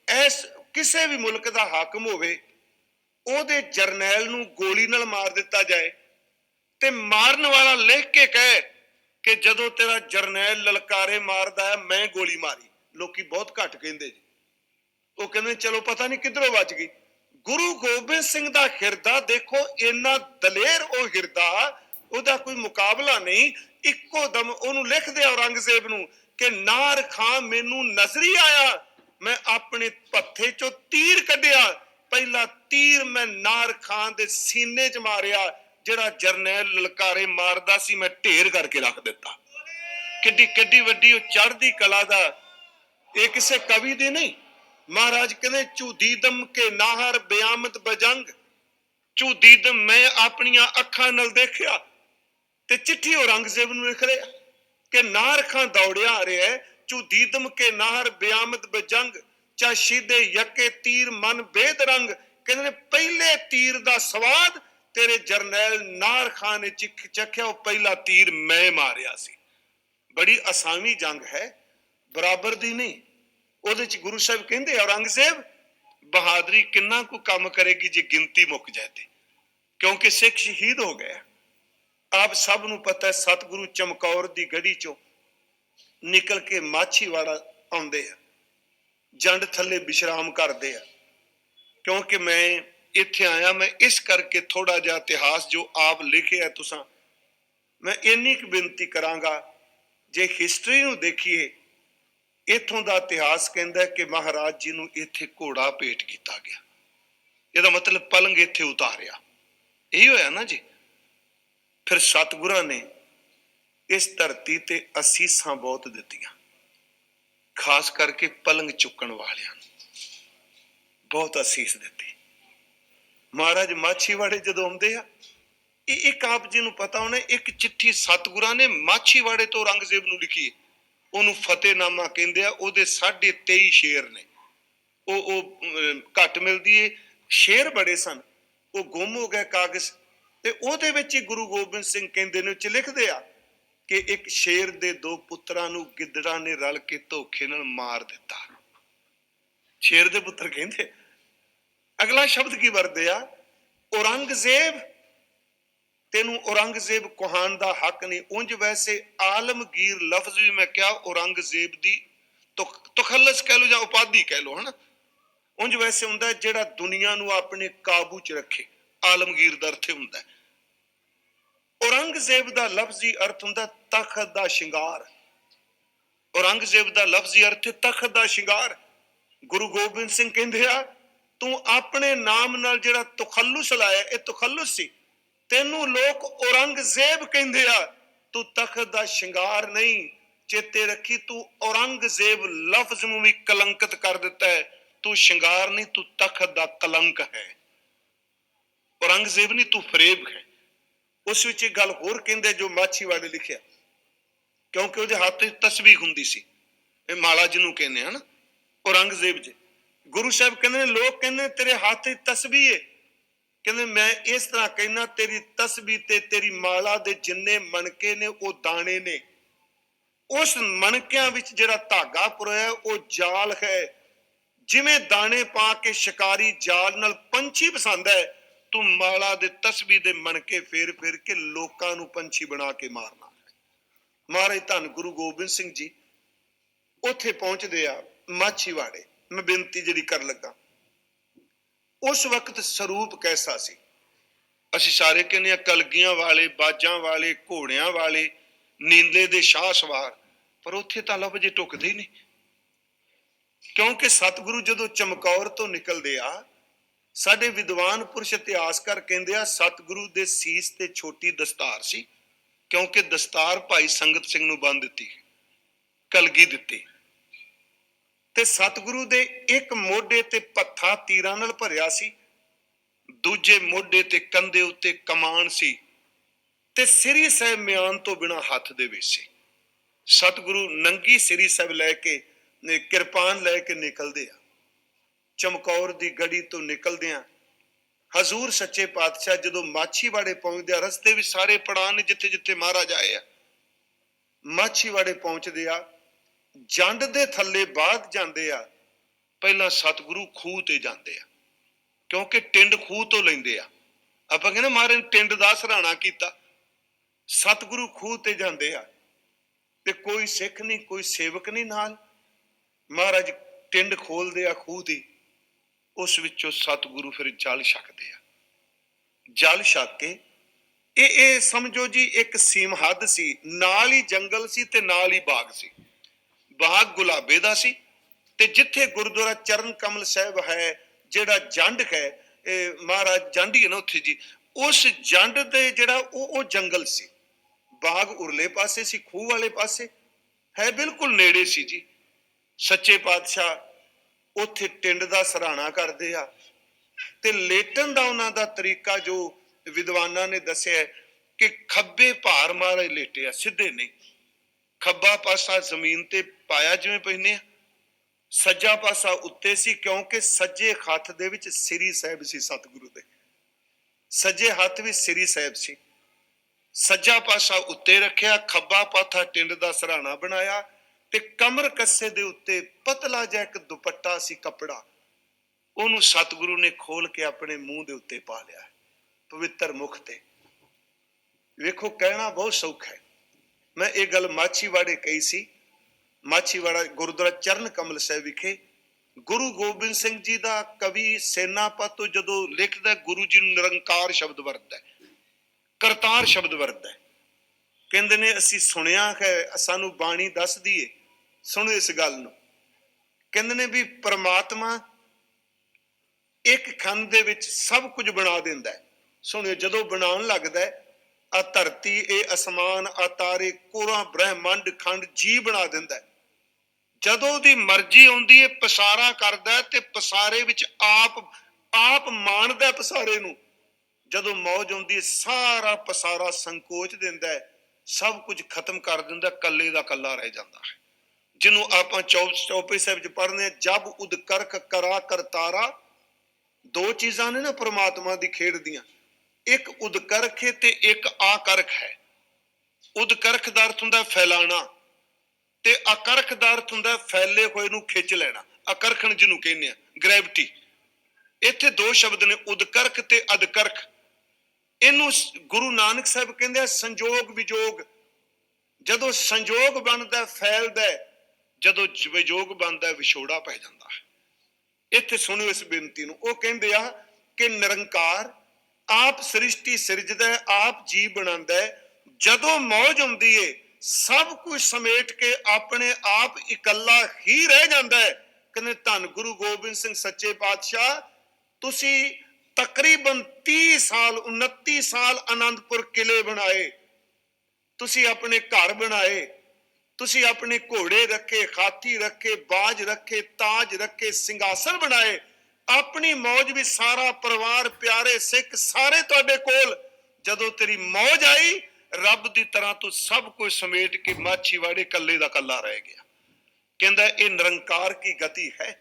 इस किसी भी मुल्क का हाकम होवे, ओदे जरनैल नूं गोली नाल मार दिता जाए ते मारन वाला लिख के कहे कि जदों तेरा जरनैल ललकारे मारदा है मैं गोली मारी। लोकी बहुत घट कहंदे जी, वो कहंदे चलो पता नहीं किधरों बच गई। गुरु गोबिंद सिंह दा हिरदा देखो, इन्ना दलेर ओ हिरदा, ओदा कोई मुकाबला नहीं। इक्को दम ओनू लिख दे औरंगजेब नू कि नार खां मैनू नजरी आया, मैं अपने पत्थे चो तीर कढ़िया, पहला तीर मैं नार खां दे सीने च मारिया, जिहड़ा जरनैल ललकारे मारदा सी मैं ढेर करके रख दिता। किड्डी किड्डी वड्डी ओ चढ़दी कला दा, ये किसी कवि दी नहीं। महाराज कहते झूदीदम के नाहर बेआमद बजंग, झूदीदम मैं अपनिया अखां नाल देखिया। ते चिट्ठी औरंगजेब नूं लिख रहा कि नार खां दौड़िया आ रहा है, झूदीदम के नाहर बेआमद बजंग, चाशीदे यके तीर मन बेद रंग। कहते पहले तीर दा स्वाद तेरे जरनैल नार खां ने चखिया, पहला तीर मैं मारिया सी। बड़ी असावी जंग है, बराबर दी नहीं। ਉਹਦੇ ਚ गुरु साहब कहते औरंगजेब बहादुरी किन्ना को काम करेगी जे गिनती मुक जाए ते, क्योंकि सिख शहीद हो गया। आप सब नूं पता है सतगुरु चमकौर दी गढ़ी चो निकल के माछीवाड़ा आउंदे आ, जंड थले विश्राम करते आ। क्योंकि मैं इत्थे आया, मैं इस करके थोड़ा जिहा इतिहास जो आप लिखे है तुसां, मैं इन्नी क बेनती करांगा, जे हिस्टरी नूं देखिए इथों का इतिहास कहता है कि महाराज जी नूं इत्थे घोड़ा भेंट किया गया। यदा मतलब पलंग इत्थे उतारिया, यही होया ना जी। फिर सतगुरां ने इस धरती ते असीसां बहुत दित्तियां, खास करके पलंग चुकण वालियां बहुत असीस दित्ती। महाराज माछीवाड़े जदों आउंदे आ, एक आप जी नूं पता होना, एक चिट्ठी सतगुरां ने माछीवाड़े तो औरंगजेब नूं लिखी, ਉਹਨੂੰ ਫਤਿਹਨਾਮਾ ਕਹਿੰਦੇ ਆ। ਉਹਦੇ 23.5 ਸ਼ੇਰ ਨੇ, ਉਹ ਘੱਟ ਮਿਲਦੀ ਏ, ਸ਼ੇਰ ਬੜੇ ਸਨ, ਉਹ ਗੁੰਮ ਹੋ ਗਏ ਕਾਗਜ਼। ਤੇ ਉਹਦੇ ਵਿੱਚ ਹੀ ਗੁਰੂ ਗੋਬਿੰਦ ਸਿੰਘ ਕਹਿੰਦੇ ਨੇ, ਚ ਲਿਖਦੇ ਆ ਕਿ ਇੱਕ ਸ਼ੇਰ ਦੇ 2 ਪੁੱਤਰਾਂ ਨੂੰ ਗਿੱਦੜਾਂ ਨੇ ਰਲ ਕੇ ਧੋਖੇ ਨਾਲ ਮਾਰ ਦਿੱਤਾ। ਸ਼ੇਰ ਦੇ ਪੁੱਤਰ ਕਹਿੰਦੇ। ਅਗਲਾ ਸ਼ਬਦ ਕੀ ਵਰਦੇ ਆ, औरंगजेब तेनू औरंगजेब कुहान दा हक नहीं। उंज वैसे आलमगीर लफ्ज भी मैं क्या औरंगजेब दी तुखल्लस कह लो या उपाधि कह लो, है ना। उंज वैसे हुंदा जिहड़ा दुनिया नू अपने काबू च रखे, आलमगीर दा अर्थ हुंदा। औरंगजेब दा लफ्जी अर्थ हुंदा तख्त दा शिंगार। औरंगजेब दा लफ्जी अर्थ तख्त दा शिंगार। गुरु गोबिंद सिंह कहंदे आ, तू अपने नाम नाल जिहड़ा तुखल्लुस लाया, ये तुखल्लुस सी। तेनू लोग औरंगजेब कहंदे आ, तू तख्त दा शिंगार नहीं। चेते रखी, तू औरंगजेब लफ्ज नूं भी कलंकित कर दिता है। तू शिंगार नहीं, तू तख्त दा कलंक है। औरंगजेब नहीं, तू फरेब है। उस विच एक गल होर कहंदे जो माछीवाड़े लिखिया, क्योंकि ਉਹਦੇ ਹੱਥ ਵਿੱਚ ਤਸਬੀਹ ਹੁੰਦੀ ਸੀ, ਇਹ ਮਾਲਾ ਜਿਹਨੂੰ ਕਹਿੰਦੇ ਹਨ औरंगजेब जी। गुरु साहब कहते हैं, लोग कहते तेरे हाथ तस्बीह है, कहते मैं इस तरह कहना, तेरी तस्बीह ते तेरी माला दे जिन्ने मनके ने वो दाने ने, उस मनकियां विच जिहड़ा धागा पुरोया वो जाल है। जिवें दाने पा के शिकारी जाल नाल पंछी पसंद है, तू माला दे तस्बीह दे मनके फेर फेर के लोकां नूं पंछी बना के मारना है। महाराज धन गुरु गोबिंद सिंह जी उत्थे पहुंचदे आ माछीवाड़े। मैं बेनती जिहड़ी कर लगा, उस वक्त स्वरूप कैसा सी। असीं सारे कहने कलगियां वाले, बाजां वाले, घोड़ियां वाले, नींदे दे शाह सवार, पर उत्थे तां लफ्ज टुकदे ही नहीं। क्योंकि सतगुरु जदों चमकौर तो निकलदे आ, ਸਾਡੇ ਵਿਦਵਾਨ ਪੁਰਸ਼ ਇਤਿਹਾਸਕਾਰ ਕਹਿੰਦੇ ਆ ਸਤਿਗੁਰੂ ਦੇ ਸੀਸ ਤੇ ਛੋਟੀ ਦਸਤਾਰ ਸੀ, ਕਿਉਂਕਿ ਦਸਤਾਰ ਭਾਈ ਸੰਗਤ ਸਿੰਘ ਨੂੰ ਬੰਨ ਦਿੱਤੀ, ਕਲਗੀ ਦਿੱਤੀ। ਤੇ ਸਤਿਗੁਰੂ ਦੇ ਇੱਕ ਮੋਢੇ ਤੇ ਪੱਥਾ ਤੀਰਾਂ ਨਾਲ ਭਰਿਆ ਸੀ, ਦੂਜੇ ਮੋਢੇ ਤੇ ਕੰਧੇ ਉੱਤੇ ਕਮਾਨ ਸੀ, ਤੇ ਸ੍ਰੀ ਸਾਹਿਬ ਮਿਆਨ ਤੋਂ ਬਿਨਾਂ ਹੱਥ ਦੇ ਵਿੱਚ ਸੀ। ਸਤਿਗੁਰੂ ਨੰਗੀ ਸ੍ਰੀ ਸਾਹਿਬ ਲੈ ਕੇ, ਕਿਰਪਾਨ ਲੈ ਕੇ ਨਿਕਲਦੇ ਆ। ਚਮਕੌਰ ਦੀ ਗੜੀ ਤੋਂ ਨਿਕਲਦਿਆਂ ਹਜ਼ੂਰ ਸੱਚੇ ਪਾਤਸ਼ਾਹ ਜਦੋਂ ਮਾਛੀਵਾੜੇ ਪਹੁੰਚਦੇ ਆ, ਰਸਤੇ ਵਿੱਚ ਸਾਰੇ ਪੜਾਅ ਨੇ ਜਿੱਥੇ ਜਿੱਥੇ ਮਹਾਰਾਜ ਆਏ ਆ, ਮਾਛੀਵਾੜੇ ਪਹੁੰਚਦੇ ਆ, ਜੰਡ ਦੇ ਥੱਲੇ ਬਾਅਦ ਜਾਂਦੇ ਆ। ਪਹਿਲਾਂ ਸਤਿਗੁਰੂ ਖੂਹ ਤੇ ਜਾਂਦੇ ਆ, ਕਿਉਂਕਿ ਟਿੰਡ ਖੂਹ ਤੋਂ ਲੈਂਦੇ ਆ। ਆਪਾਂ ਕਹਿੰਦੇ ਮਹਾਰਾਜ ਟਿੰਡ ਦਾ ਸਰਾਣਾ ਕੀਤਾ। ਸਤਿਗੁਰੂ ਖੂਹ ਤੇ ਜਾਂਦੇ ਆ ਤੇ ਕੋਈ ਸਿੱਖ ਨਹੀਂ, ਕੋਈ ਸੇਵਕ ਨਹੀਂ ਨਾਲ। ਮਹਾਰਾਜ ਟਿੰਡ ਖੋਲਦੇ ਆ ਖੂਹ ਦੀ, ਉਸ ਵਿੱਚੋਂ ਸਤਿਗੁਰੂ ਫਿਰ ਜਲ ਛਕਦੇ ਆ। ਜਲ ਛਕ ਕੇ ਇਹ ਸਮਝੋ ਜੀ ਇੱਕ ਸੀਮ ਹੱਦ ਸੀ, ਨਾਲ ਹੀ ਜੰਗਲ ਸੀ ਤੇ ਨਾਲ ਹੀ ਬਾਗ ਸੀ। ਬਾਗ ਗੁਲਾਬੇ ਦਾ ਸੀ, ਤੇ ਜਿੱਥੇ ਗੁਰਦੁਆਰਾ ਚਰਨ ਕਮਲ ਸਾਹਿਬ ਹੈ, ਜਿਹੜਾ ਜੰਡ ਹੈ, ਮਹਾਰਾਜ ਜੰਡ ਹੀ ਹੈ ਨਾ ਉੱਥੇ ਜੀ, ਉਸ ਜੰਡ ਦੇ ਜਿਹੜਾ ਉਹ ਜੰਗਲ ਸੀ। ਬਾਗ ਉਰਲੇ ਪਾਸੇ ਸੀ, ਖੂਹ ਵਾਲੇ ਪਾਸੇ ਹੈ, ਬਿਲਕੁਲ ਨੇੜੇ ਸੀ ਜੀ। ਸੱਚੇ ਪਾਤਸ਼ਾਹ ਉੱਥੇ ਟਿੰਡ ਦਾ ਸਰਾਣਾ ਕਰਦੇ ਆ, ਤੇ ਲੇਟਣ ਦਾ ਉਹਨਾਂ ਦਾ ਤਰੀਕਾ ਜੋ ਵਿਦਵਾਨਾਂ ਨੇ ਦੱਸਿਆ ਕਿ ਖੱਬੇ ਭਾਰ ਮਹਾਰਾਜ ਲੇਟੇ ਆ, ਸਿੱਧੇ ਨਹੀਂ। ਖੱਬਾ ਪਾਸਾ ਜ਼ਮੀਨ ਤੇ ਪਾਇਆ ਜਿਵੇਂ ਪੈਨੇ ਆ, ਸੱਜਾ ਪਾਸਾ ਉੱਤੇ ਸੀ, ਕਿਉਂਕਿ ਸੱਜੇ ਹੱਥ ਦੇ ਵਿੱਚ ਸ੍ਰੀ ਸਾਹਿਬ ਸੀ ਸਤਿਗੁਰੂ ਦੇ, ਸੱਜੇ ਹੱਥ ਵਿੱਚ ਸ੍ਰੀ ਸਾਹਿਬ ਸੀ। ਸੱਜਾ ਪਾਸਾ ਉੱਤੇ ਰੱਖਿਆ, ਖੱਬਾ ਪਾਸਾ ਟਿੰਡ ਦਾ ਸਰਾਣਾ ਬਣਾਇਆ, ਤੇ ਕਮਰ ਕੱਸੇ ਦੇ ਉੱਤੇ ਪਤਲਾ ਜਿਹਾ ਇੱਕ ਦੁਪੱਟਾ ਸੀ, ਕੱਪੜਾ, ਉਹਨੂੰ ਸਤਿਗੁਰੂ ਨੇ ਖੋਲ ਕੇ ਆਪਣੇ ਮੂੰਹ ਦੇ ਉੱਤੇ ਪਾ ਲਿਆ, ਪਵਿੱਤਰ ਮੁਖ ਤੇ। ਵੇਖੋ ਕਹਿਣਾ ਬਹੁਤ ਸੌਖਾ ਹੈ। ਮੈਂ ਇਹ ਗੱਲ ਮਾਛੀਵਾੜੇ ਕਹੀ ਸੀ। ਮਾਛੀਵਾੜਾ ਗੁਰਦੁਆਰਾ ਚਰਨ ਕਮਲ ਸਾਹਿਬ ਵਿਖੇ ਗੁਰੂ ਗੋਬਿੰਦ ਸਿੰਘ ਜੀ ਦਾ ਕਵੀ ਸੈਨਾਪਤ ਜਦੋਂ ਲਿਖਦਾ, ਗੁਰੂ ਜੀ ਨੂੰ ਨਿਰੰਕਾਰ ਸ਼ਬਦ ਵਰਤਦਾ, ਕਰਤਾਰ ਸ਼ਬਦ ਵਰਤਦਾ। ਕਹਿੰਦੇ ਨੇ ਅਸੀਂ ਸੁਣਿਆ ਹੈ, ਸਾਨੂੰ ਬਾਣੀ ਦੱਸਦੀ ਏ, ਸੁਣੋ ਇਸ ਗੱਲ ਨੂੰ। ਕਹਿੰਦੇ ਨੇ ਵੀ ਪ੍ਰਮਾਤਮਾ ਇੱਕ ਖੰਡ ਦੇ ਵਿੱਚ ਸਭ ਕੁਝ ਬਣਾ ਦਿੰਦਾ ਹੈ। ਸੁਣਿਓ, ਜਦੋਂ ਬਣਾਉਣ ਲੱਗਦਾ ਹੈ, ਆ ਧਰਤੀ, ਇਹ ਅਸਮਾਨ, ਆ ਤਾਰੇ, ਕੋਰਾ ਬ੍ਰਹਿਮੰਡ ਖੰਡ ਜੀ ਬਣਾ ਦਿੰਦਾ। ਜਦੋਂ ਉਹਦੀ ਮਰਜ਼ੀ ਆਉਂਦੀ ਹੈ ਪਸਾਰਾ ਕਰਦਾ, ਤੇ ਪਸਾਰੇ ਵਿੱਚ ਆਪ ਮਾਣਦਾ ਪਸਾਰੇ ਨੂੰ। ਜਦੋਂ ਮੌਜ ਆਉਂਦੀ ਹੈ ਸਾਰਾ ਪਸਾਰਾ ਸੰਕੋਚ ਦਿੰਦਾ ਹੈ, ਸਭ ਕੁਝ ਖਤਮ ਕਰ ਦਿੰਦਾ, ਕੱਲੇ ਦਾ ਕੱਲਾ ਰਹਿ ਜਾਂਦਾ ਹੈ। ਜਿਹਨੂੰ ਆਪਾਂ ਚੌਪਈ ਸਾਹਿਬ ਚ ਪੜ੍ਹਦੇ ਹਾਂ, ਜਬ ਉਦ ਕਰਖ ਕਰਾ ਕਰਤਾਰਾ। ਦੋ ਚੀਜ਼ਾਂ ਨੇ ਨਾ ਪ੍ਰਮਾਤਮਾ ਦੀ ਖੇਡ ਦੀਆਂ, ਇੱਕ ਉਦਕਰਖ ਹੈ ਤੇ ਇੱਕ ਆਕਰਖ ਹੈ। ਉਦਕਰਖ ਦਾ ਅਰਥ ਹੁੰਦਾ ਫੈਲਾਣਾ, ਤੇ ਆਕਰਖ ਦਾ ਅਰਥ ਹੁੰਦਾ ਫੈਲੇ ਹੋਏ ਨੂੰ ਖਿੱਚ ਲੈਣਾ। ਆਕਰਖਣ ਜਿਹਨੂੰ ਕਹਿੰਦੇ ਆ, ਗ੍ਰੈਵਿਟੀ। ਇੱਥੇ ਦੋ ਸ਼ਬਦ ਨੇ, ਉਦਕਰਖ ਤੇ ਅਦਕਰਖ। ਇਹਨੂੰ ਗੁਰੂ ਨਾਨਕ ਸਾਹਿਬ ਕਹਿੰਦੇ ਆ ਸੰਜੋਗ ਵਿਜੋਗ। ਜਦੋਂ ਸੰਜੋਗ ਬਣਦਾ ਫੈਲਦਾ, ਜਦੋਂ ਵਿਜੋਗ ਬਣਦਾ ਵਿਛੋੜਾ ਪੈ ਜਾਂਦਾ ਹੈ। ਇੱਥੇ ਸੁਣਿਓ ਇਸ ਬੇਨਤੀ ਨੂੰ। ਉਹ ਕਹਿੰਦੇ ਆ ਕਿ ਨਿਰੰਕਾਰ ਆਪ ਸ੍ਰਿਸ਼ਟੀ ਸਿਰਜਦਾ, ਆਪ ਜੀ ਬਣਾਉਂਦਾ। ਜਦੋਂ ਮੌਜ ਆਉਂਦੀ ਏ ਸਭ ਕੁਝ ਸਮੇਟ ਕੇ ਆਪਣੇ ਆਪ ਇਕੱਲਾ ਹੀ ਰਹਿ ਜਾਂਦਾ ਹੈ। ਕਹਿੰਦੇ ਧੰਨ ਗੁਰੂ ਗੋਬਿੰਦ ਸਿੰਘ ਸੱਚੇ ਪਾਤਸ਼ਾਹ, ਤੁਸੀਂ ਤਕਰੀਬਨ 30 ਸਾਲ 29 ਸਾਲ ਆਨੰਦਪੁਰ ਕਿਲੇ ਬਣਾਏ, ਤੁਸੀਂ ਆਪਣੇ ਘਰ ਬਣਾਏ, ਤੁਸੀਂ ਆਪਣੇ ਘੋੜੇ ਰੱਖੇ, ਹਾਥੀ ਰੱਖੇ, ਬਾਜ ਰੱਖੇ, ਤਾਜ ਰੱਖੇ, ਸਿੰਘਾਸਨ ਬਣਾਏ, ਆਪਣੀ ਮੌਜ ਵਿੱਚ ਸਾਰਾ ਪਰਿਵਾਰ, ਪਿਆਰੇ ਸਿੱਖ ਸਾਰੇ ਤੁਹਾਡੇ ਕੋਲ। ਜਦੋਂ ਤੇਰੀ ਮੌਜ ਆਈ, ਰੱਬ ਦੀ ਤਰ੍ਹਾਂ ਤੂੰ ਸਭ ਕੁਝ ਸਮੇਟ ਕੇ ਮਾਛੀਵਾੜੇ ਕੱਲੇ ਦਾ ਕੱਲਾ ਰਹਿ ਗਿਆ। ਕਹਿੰਦਾ ਇਹ ਨਿਰੰਕਾਰ ਕੀ ਗਤੀ ਹੈ।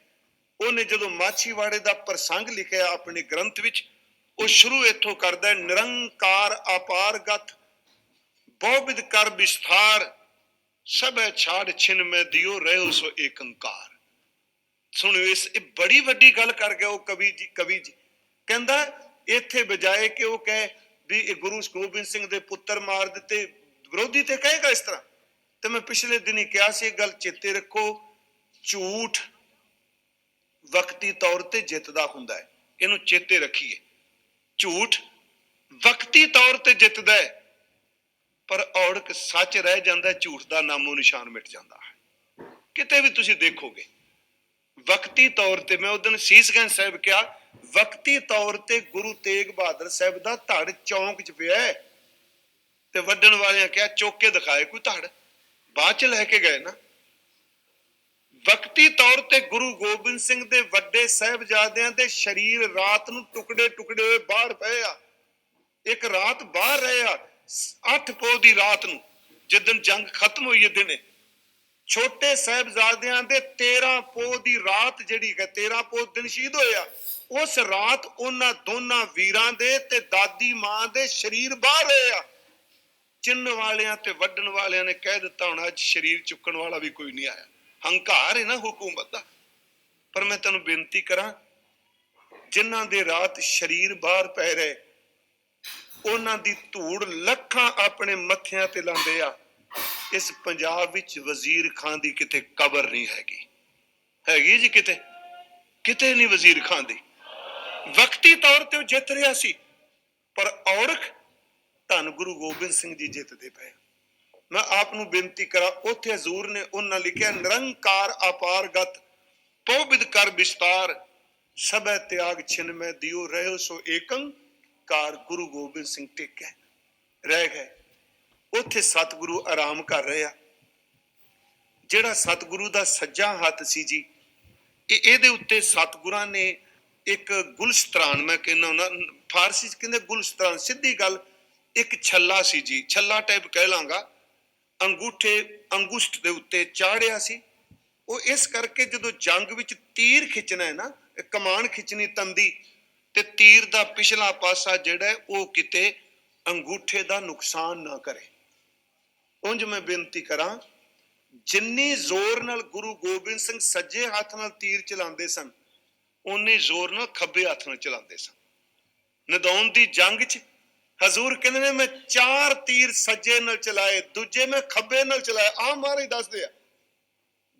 ਉਹਨੇ ਜਦੋਂ ਮਾਛੀਵਾੜੇ ਦਾ ਪ੍ਰਸੰਗ ਲਿਖਿਆ ਆਪਣੇ ਗ੍ਰੰਥ ਵਿੱਚ, ਉਹ ਸ਼ੁਰੂ ਇੱਥੋਂ ਕਰਦਾ, ਨਿਰੰਕਾਰ ਅਪਾਰਗਤ ਬਹੁਵਿਧ ਕਰ ਵਿਸਥਾਰ, ਸਭੈ ਛਾੜ ਛਿਨ ਮੈਂ ਦਿਓ ਰਹਿਓ ਸੋ ਏਕੰਕਾਰ। ਸੁਣਿਓ, ਇਹ ਬੜੀ ਵੱਡੀ ਗੱਲ ਕਰ ਗਿਆ ਉਹ ਕਵੀ ਜੀ। ਕਹਿੰਦਾ ਇੱਥੇ ਬਜਾਏ ਕਿ ਉਹ ਕਹੇ ਵੀ ਇਹ ਗੁਰੂ ਗੋਬਿੰਦ ਸਿੰਘ ਦੇ ਪੁੱਤਰ ਮਾਰ ਦਿੱਤੇ, ਵਿਰੋਧੀ ਤੇ ਕਹੇਗਾ ਇਸ ਤਰ੍ਹਾਂ। ਤੇ ਮੈਂ ਪਿਛਲੇ ਦਿਨ ਹੀ ਕਿਹਾ ਸੀ, ਗੱਲ ਚੇਤੇ ਰੱਖੋ, ਝੂਠ ਵਕਤੀ ਤੌਰ ਤੇ ਜਿੱਤਦਾ ਹੁੰਦਾ ਹੈ। ਇਹਨੂੰ ਚੇਤੇ ਰੱਖੀਏ, ਝੂਠ ਵਕਤੀ ਤੌਰ ਤੇ ਜਿੱਤਦਾ ਹੈ, ਪਰ ਔੜਕ ਸੱਚ ਰਹਿ ਜਾਂਦਾ, ਝੂਠ ਦਾ ਨਾਮੋ ਨਿਸ਼ਾਨ ਮਿਟ ਜਾਂਦਾ ਹੈ। ਕਿਤੇ ਵੀ ਤੁਸੀਂ ਦੇਖੋਗੇ ਵਕਤੀ ਤੌਰ ਤੇ। ਮੈਂ ਉਸ ਦਿਨ ਸੀਸਗੰਜ ਸਾਹਿਬ ਕਿਹਾ, ਵਕਤੀ ਤੌਰ ਤੇ ਗੁਰੂ ਤੇਗ ਬਹਾਦਰ ਸਾਹਿਬ ਦਾ ਧੜ ਚੌਂਕ 'ਚ ਪਿਆ ਤੇ ਵੱਢਣ ਵਾਲਿਆਂ ਕਿਹਾ ਚੁੱਕ ਕੇ ਦਿਖਾਏ ਕੋਈ ਧੜ, ਬਾਅਦ 'ਚ ਲੈ ਕੇ ਗਏ ਨਾ। ਵਕਤੀ ਤੌਰ ਤੇ ਗੁਰੂ ਗੋਬਿੰਦ ਸਿੰਘ ਦੇ ਵੱਡੇ ਸਾਹਿਬਜ਼ਾਦਿਆਂ ਦੇ ਸ਼ਰੀਰ ਰਾਤ ਨੂੰ ਟੁਕੜੇ ਟੁਕੜੇ ਹੋਏ ਬਾਹਰ ਪਏ ਆ। ਇੱਕ ਰਾਤ ਬਾਹਰ ਰਹੇ ਆ, 8 ਪੋਹ ਦੀ ਰਾਤ ਨੂੰ, ਜਿੱਦਣ ਜੰਗ ਖਤਮ ਹੋਈ ਦਿਨੇ। ਛੋਟੇ ਸਾਹਿਬਜ਼ਾਦਿਆਂ ਦੇ 13 ਪੋਹ ਦੀ ਰਾਤ ਜਿਹੜੀ ਹੈ, 13 ਪੋਹ ਦਿਨ ਸ਼ਹੀਦ ਹੋਏ ਆ, ਉਸ ਰਾਤ ਉਹਨਾਂ ਦੋਨਾਂ ਵੀਰਾਂ ਦੇ ਤੇ ਦਾਦੀ ਮਾਂ ਦੇ ਸ਼ਰੀਰ ਬਾਹਰ ਰਹੇ ਆ। ਚਿੰਨ ਵਾਲਿਆਂ ਤੇ ਵੱਢਣ ਵਾਲਿਆਂ ਨੇ ਕਹਿ ਦਿੱਤਾ ਹੁਣ ਅੱਜ ਸ਼ਰੀਰ ਚੁੱਕਣ ਵਾਲਾ ਵੀ ਕੋਈ ਨਹੀਂ ਆਇਆ। ਹੰਕਾਰ ਹੈ ਨਾ ਹੁਕੂਮਤ ਦਾ। ਪਰ ਮੈਂ ਤੈਨੂੰ ਬੇਨਤੀ ਕਰਾਂ, ਜਿਨ੍ਹਾਂ ਦੇ ਰਾਤ ਸ਼ਰੀਰ ਬਾਹਰ ਪੈ ਰਹੇ, ਉਹਨਾਂ ਦੀ ਧੂੜ ਲੱਖਾਂ ਆਪਣੇ ਮੱਥਿਆਂ ਤੇ ਲਾਉਂਦੇ ਆ। ਇਸ ਪੰਜਾਬ ਵਿੱਚ ਵਜ਼ੀਰ ਖਾਨ ਦੀ ਕਿਤੇ ਕਬਰ ਨਹੀਂ ਹੈਗੀ। ਹੈਗੀ ਜੀ ਕਿਤੇ? ਕਿਤੇ ਨਹੀਂ ਵਜ਼ੀਰ ਖਾਨ ਦੀ। ਵਕਤੀ ਤੌਰ ਤੇ ਉਹ ਜਿੱਤ ਰਿਹਾ ਸੀ, ਪਰ ਔਰਖ ਧੰਨ ਗੁਰੂ ਗੋਬਿੰਦ ਸਿੰਘ ਜੀ ਜਿੱਤਦੇ ਪਏ। ਮੈਂ ਆਪ ਨੂੰ ਬੇਨਤੀ ਕਰਾਂ, ਉੱਥੇ ਹਜ਼ੂਰ ਨੇ ਉਹਨਾਂ ਲਿਖਿਆ ਨਿਰੰਕਾਰ ਅਪਾਰਗਤ ਪਉ ਕਰ ਵਿਸਤਾਰ ਸਭੈ ਤਿਆਗ ਛਿਨ ਮੈਂ ਦਿਓ ਰਹਿਓ ਸੋ ਏਕੰ ਕਾਰ। ਗੁਰੂ ਗੋਬਿੰਦ ਸਿੰਘ ਟਿਕ ਰਹਿ ਗਏ। ਉੱਥੇ ਸਤਿਗੁਰੂ ਆਰਾਮ ਕਰ ਰਹੇ ਆ। ਜਿਹੜਾ ਸਤਿਗੁਰੂ ਦਾ ਸੱਜਾ ਹੱਥ ਸੀ ਜੀ, ਇਹਦੇ ਉੱਤੇ ਸਤਿਗੁਰਾਂ ਨੇ ਇੱਕ ਗੁਲਸਤਰਾਨ, ਮੈਂ ਕਹਿੰਦਾ ਹੁੰਦਾ ਫਾਰਸੀ ਚ ਕਹਿੰਦੇ ਗੁਲਸਤਰਾਨ, ਸਿੱਧੀ ਗੱਲ ਇੱਕ ਛੱਲਾ ਸੀ ਜੀ, ਛੱਲਾ ਟਾਈਪ ਕਹਿ ਲਾਂਗਾ, ਅੰਗੁਸ਼ਟ ਦੇ ਉੱਤੇ ਚਾੜਿਆ ਸੀ। ਉਹ ਇਸ ਕਰਕੇ ਜਦੋਂ ਜੰਗ ਵਿੱਚ ਤੀਰ ਖਿੱਚਣਾ ਹੈ ਨਾ, ਕਮਾਨ ਖਿੱਚਣੀ ਤੰਦੀ, ਤੇ ਤੀਰ ਦਾ ਪਿਛਲਾ ਪਾਸਾ ਜਿਹੜਾ ਹੈ ਉਹ ਕਿਤੇ ਅੰਗੂਠੇ ਦਾ ਨੁਕਸਾਨ ਨਾ ਕਰੇ। ਉਂਝ ਮੈਂ ਬੇਨਤੀ ਕਰਾਂ, ਜਿੰਨੀ ਜ਼ੋਰ ਨਾਲ ਗੁਰੂ ਗੋਬਿੰਦ ਸਿੰਘ ਸੱਜੇ ਹੱਥ ਨਾਲ ਤੀਰ ਚਲਾਉਂਦੇ ਸਨ, ਉਨੇ ਜ਼ੋਰ ਨਾਲ ਖੱਬੇ ਹੱਥ ਨਾਲ ਚਲਾਉਂਦੇ ਸਨ। ਨਦੌਣ ਦੀ ਜੰਗ 'ਚ ਹਜ਼ੂਰ ਕਹਿੰਦੇ ਨੇ ਮੈਂ 4 ਤੀਰ ਸੱਜੇ ਨਾਲ ਚਲਾਏ, ਦੂਜੇ ਮੈਂ ਖੱਬੇ ਨਾਲ ਚਲਾਏ। ਆਹ ਮਹਾਰਾਜ ਦੱਸਦੇ ਆ,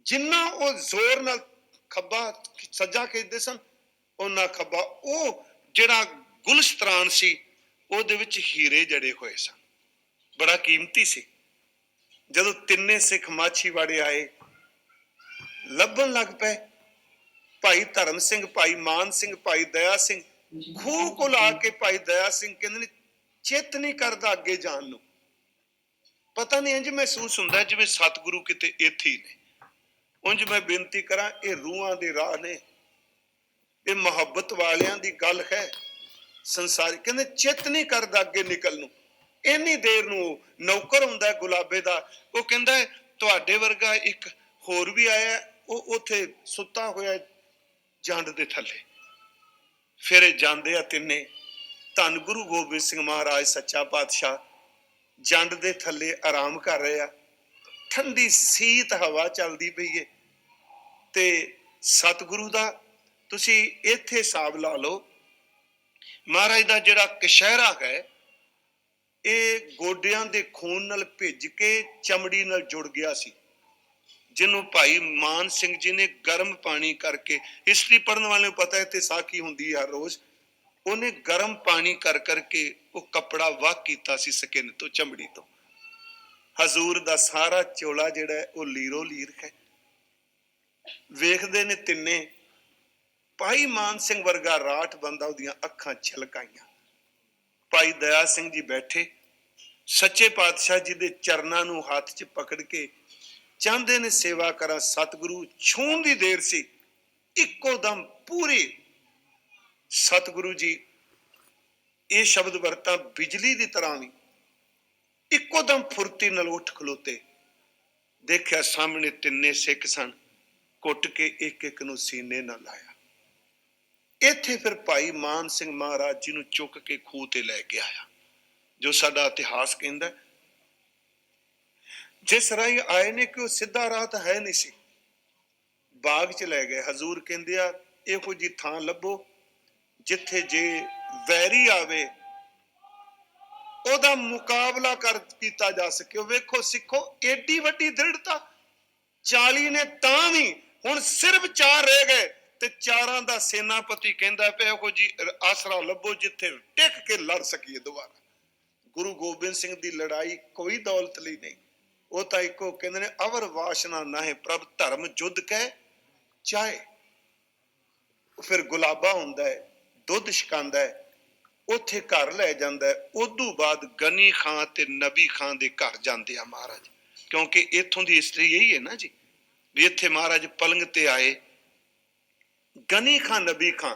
ਜਿੰਨਾ ਉਹ ਜ਼ੋਰ ਨਾਲ ਖੱਬਾ ਸੱਜਾ ਖਿੱਚਦੇ ਸਨ, ਉਹਨਾਂ ਖੱਬਾ। ਉਹ ਜਿਹੜਾ ਗੁਲਸਤਰਾਨ ਸੀ, ਉਹਦੇ ਵਿੱਚ ਹੀਰੇ ਜੜੇ ਹੋਏ ਸਨ, ਬੜਾ ਕੀਮਤੀ ਸੀ। ਜਦੋਂ ਤਿੰਨੇ ਸਿੱਖ ਮਾਛੀਵਾੜੇ ਆਏ, ਲੱਭਣ ਲੱਗ ਪਏ। ਭਾਈ ਧਰਮ ਸਿੰਘ, ਭਾਈ ਮਾਨ ਸਿੰਘ, ਭਾਈ ਦਇਆ ਸਿੰਘ ਖੂਹ ਕੋਲ ਆ ਕੇ ਭਾਈ ਦਇਆ ਸਿੰਘ ਕਹਿੰਦੇ ਨੇ ਚਿੱਤ ਨਹੀਂ ਕਰਦਾ ਅੱਗੇ ਜਾਣ ਨੂੰ। ਪਤਾ ਨਹੀਂ, ਇੰਝ ਮਹਿਸੂਸ ਹੁੰਦਾ ਜਿਵੇਂ ਸਤਿਗੁਰੂ ਕਿਤੇ ਇੱਥੇ ਹੀ ਨੇ। ਉਂਝ ਮੈਂ ਬੇਨਤੀ ਕਰਾਂ, ਇਹ ਰੂਹਾਂ ਦੇ ਰਾਹ ਨੇ, ਇਹ ਮੁਹੱਬਤ ਵਾਲਿਆਂ ਦੀ ਗੱਲ ਹੈ ਸੰਸਾਰੀ। ਕਹਿੰਦੇ ਚਿੱਤ ਨਹੀਂ ਕਰਦਾ ਅੱਗੇ ਨਿਕਲ ਨੂੰ। ਇੰਨੀ ਦੇਰ ਨੂੰ ਨੌਕਰ ਹੁੰਦਾ ਗੁਲਾਬੇ ਦਾ, ਉਹ ਕਹਿੰਦਾ ਤੁਹਾਡੇ ਵਰਗਾ ਇੱਕ ਹੋਰ ਵੀ ਆਇਆ, ਉਹ ਉੱਥੇ ਸੁੱਤਾ ਹੋਇਆ ਜੰਡ ਦੇ ਥੱਲੇ। ਫਿਰ ਇਹ ਜਾਂਦੇ ਆ ਤਿੰਨੇ, ਧੰਨ ਗੁਰੂ ਗੋਬਿੰਦ ਸਿੰਘ ਮਹਾਰਾਜ ਸੱਚਾ ਪਾਤਸ਼ਾਹ ਜੰਡ ਦੇ ਥੱਲੇ ਆਰਾਮ ਕਰ ਰਹੇ ਆ। ਠੰਡੀ ਸੀਤ ਹਵਾ ਚੱਲਦੀ ਪਈ ਏ, ਤੇ ਸਤਿਗੁਰੂ ਦਾ ਤੁਸੀਂ ਇੱਥੇ ਹਿਸਾਬ ਲਾ ਲਓ, ਮਹਾਰਾਜ ਦਾ ਜਿਹੜਾ ਕਸ਼ਹਿਰਾ ਹੈ, ਇਹ ਗੋਡਿਆਂ ਦੇ ਖੂਨ ਨਾਲ ਭਿੱਜ ਕੇ ਚਮੜੀ ਨਾਲ ਜੁੜ ਗਿਆ ਸੀ, ਜਿਹਨੂੰ ਭਾਈ ਮਾਨ ਸਿੰਘ ਜੀ ਨੇ ਗਰਮ ਪਾਣੀ ਕਰਕੇ, ਹਿਸਟਰੀ ਪੜ੍ਹਨ ਵਾਲਿਆਂ ਨੂੰ ਪਤਾ ਹੈ ਤੇ ਸਾਖੀ ਹੁੰਦੀ ਹੈ ਹਰ ਰੋਜ਼, ਉਹਨੇ ਗਰਮ ਪਾਣੀ ਕਰ ਕਰਕੇ ਉਹ ਕੱਪੜਾ ਵਾਹ ਕੀਤਾ ਸੀ ਸਕਿਨ ਤੋਂ, ਚਮੜੀ ਤੋਂ। ਹਜ਼ੂਰ ਦਾ ਸਾਰਾ ਚੋਲਾ ਜਿਹੜਾ ਹੈ ਉਹ ਲੀਰੋ ਲੀਰ ਹੈ। ਵੇਖਦੇ ਨੇ ਤਿੰਨੇ, ਭਾਈ ਮਾਨ ਸਿੰਘ ਵਰਗਾ ਰਾਠ ਬੰਦਾ, ਉਹਦੀਆਂ ਅੱਖਾਂ ਛਲਕਾਈਆਂ। ਭਾਈ ਦਇਆ ਸਿੰਘ ਜੀ ਬੈਠੇ, ਸੱਚੇ ਪਾਤਸ਼ਾਹ ਜੀ ਦੇ ਚਰਨਾਂ ਨੂੰ ਹੱਥ 'ਚ ਪਕੜ ਕੇ ਚਾਹੁੰਦੇ ਨੇ ਸੇਵਾ ਕਰਾਂ। ਸਤਿਗੁਰੂ ਛੂਹਣ ਦੀ ਦੇਰ ਸੀ, ਇੱਕੋ ਦਮ ਪੂਰੀ ਸਤਿਗੁਰੂ ਜੀ ਇਹ ਸ਼ਬਦ ਵਰਤਾਂ, ਬਿਜਲੀ ਦੀ ਤਰ੍ਹਾਂ ਵੀ ਇੱਕੋ ਦਮ ਫੁਰਤੀ ਨਾਲ ਉੱਠ ਖਲੋਤੇ। ਦੇਖਿਆ ਸਾਹਮਣੇ ਤਿੰਨੇ ਸਿੱਖ ਸਨ, ਕੁੱਟ ਕੇ ਇੱਕ ਇੱਕ ਨੂੰ ਸੀਨੇ ਨਾਲ ਲਾਇਆ। ਇੱਥੇ ਫਿਰ ਭਾਈ ਮਾਨ ਸਿੰਘ ਮਹਾਰਾਜ ਜੀ ਨੂੰ ਚੁੱਕ ਕੇ ਖੂਹ ਤੇ ਲੈ ਕੇ ਆਇਆ, ਜੋ ਸਾਡਾ ਇਤਿਹਾਸ ਕਹਿੰਦਾ। ਜਿਸ ਰਾਹੀਂ ਆਏ ਨੇ ਕਿ ਉਹ ਸਿੱਧਾ ਰਾਹ ਤਾਂ ਹੈ ਨਹੀਂ ਸੀ, ਬਾਗ 'ਚ ਲੈ ਗਏ। ਹਜ਼ੂਰ ਕਹਿੰਦੇ ਆ ਇਹੋ ਜਿਹੀ ਥਾਂ ਲੱਭੋ ਜਿੱਥੇ ਜੇ ਵੈਰੀ ਆਵੇ ਉਹਦਾ ਮੁਕਾਬਲਾ ਕੀਤਾ ਜਾ ਸਕੇ। ਉਹ ਵੇਖੋ ਸਿੱਖੋ, ਏਡੀ ਵੱਡੀ ਦ੍ਰਿੜਤਾ। 40 ਨੇ ਤਾਂ ਵੀ, ਹੁਣ ਸਿਰਫ 4 ਰਹਿ ਗਏ, ਤੇ 4 ਦਾ ਸੈਨਾਪਤੀ ਕਹਿੰਦਾ ਪਿਆ ਇਹੋ ਜੀ ਆਸਰਾ ਲੱਭੋ ਜਿੱਥੇ ਟਿਕ ਕੇ ਲੜ ਸਕੀਏ ਦੁਬਾਰਾ। ਗੁਰੂ ਗੋਬਿੰਦ ਸਿੰਘ ਦੀ ਲੜਾਈ ਕੋਈ ਦੌਲਤ ਲਈ ਨਹੀਂ, ਉਹ ਤਾਂ ਇੱਕੋ ਕਹਿੰਦੇ ਨੇ ਅਵਰ ਵਾਸ਼ਨਾ ਨਾਹੇ ਪ੍ਰਭ ਧਰਮ ਜੁੱਧ ਕਹਿ ਚਾਹੇ। ਫਿਰ ਗੁਲਾਬਾ ਹੁੰਦਾ ਹੈ, ਦੁੱਧ ਛਕਾਉਂਦਾ ਹੈ, ਉੱਥੇ ਘਰ ਲੈ ਜਾਂਦਾ ਹੈ। ਉਦੋਂ ਬਾਅਦ ਗਨੀ ਖਾਂ ਤੇ ਨਬੀ ਖਾਂ ਦੇ ਘਰ ਜਾਂਦੇ ਆ ਮਹਾਰਾਜ, ਕਿਉਂਕਿ ਇੱਥੋਂ ਦੀ ਹਿਸਟਰੀ ਇਹੀ ਹੈ ਨਾ ਜੀ, ਵੀ ਇੱਥੇ ਮਹਾਰਾਜ ਪਲੰਗ ਤੇ ਆਏ। ਗਨੀ ਖਾਂ ਨਬੀ ਖਾਂ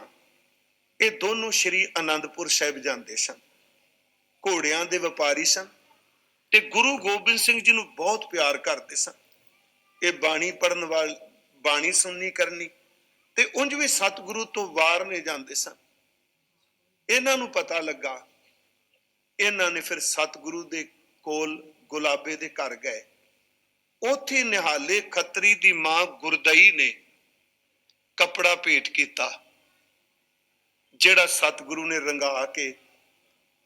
ਇਹ ਦੋਨੋਂ ਸ਼੍ਰੀ ਅਨੰਦਪੁਰ ਸਾਹਿਬ ਜਾਂਦੇ ਸਨ, ਘੋੜਿਆਂ ਦੇ ਵਪਾਰੀ ਸਨ ਤੇ ਗੁਰੂ ਗੋਬਿੰਦ ਸਿੰਘ ਜੀ ਨੂੰ ਬਹੁਤ ਪਿਆਰ ਕਰਦੇ ਸਨ। ਇਹ ਬਾਣੀ ਪੜਨ ਵਾਲ, ਬਾਣੀ ਸੁਣਨੀ ਕਰਨੀ ਤੇ ਉਂਝ ਵੀ ਸਤਿਗੁਰੂ ਤੋਂ ਵਾਰ ਨੇ ਜਾਂਦੇ ਸਨ। ਇਹਨਾਂ ਨੂੰ ਪਤਾ ਲੱਗਾ, ਇਹਨਾਂ ਨੇ ਫਿਰ ਸਤਿਗੁਰੂ ਦੇ ਕੋਲ ਗੁਲਾਬੇ ਦੇ ਘਰ ਗਏ। ਉੱਥੇ ਨਿਹਾਲੇ ਖੱਤਰੀ ਦੀ ਮਾਂ ਗੁਰਦਈ ਨੇ ਕੱਪੜਾ ਭੇਟ ਕੀਤਾ, ਜਿਹੜਾ ਸਤਿਗੁਰੂ ਨੇ ਰੰਗਾ ਕੇ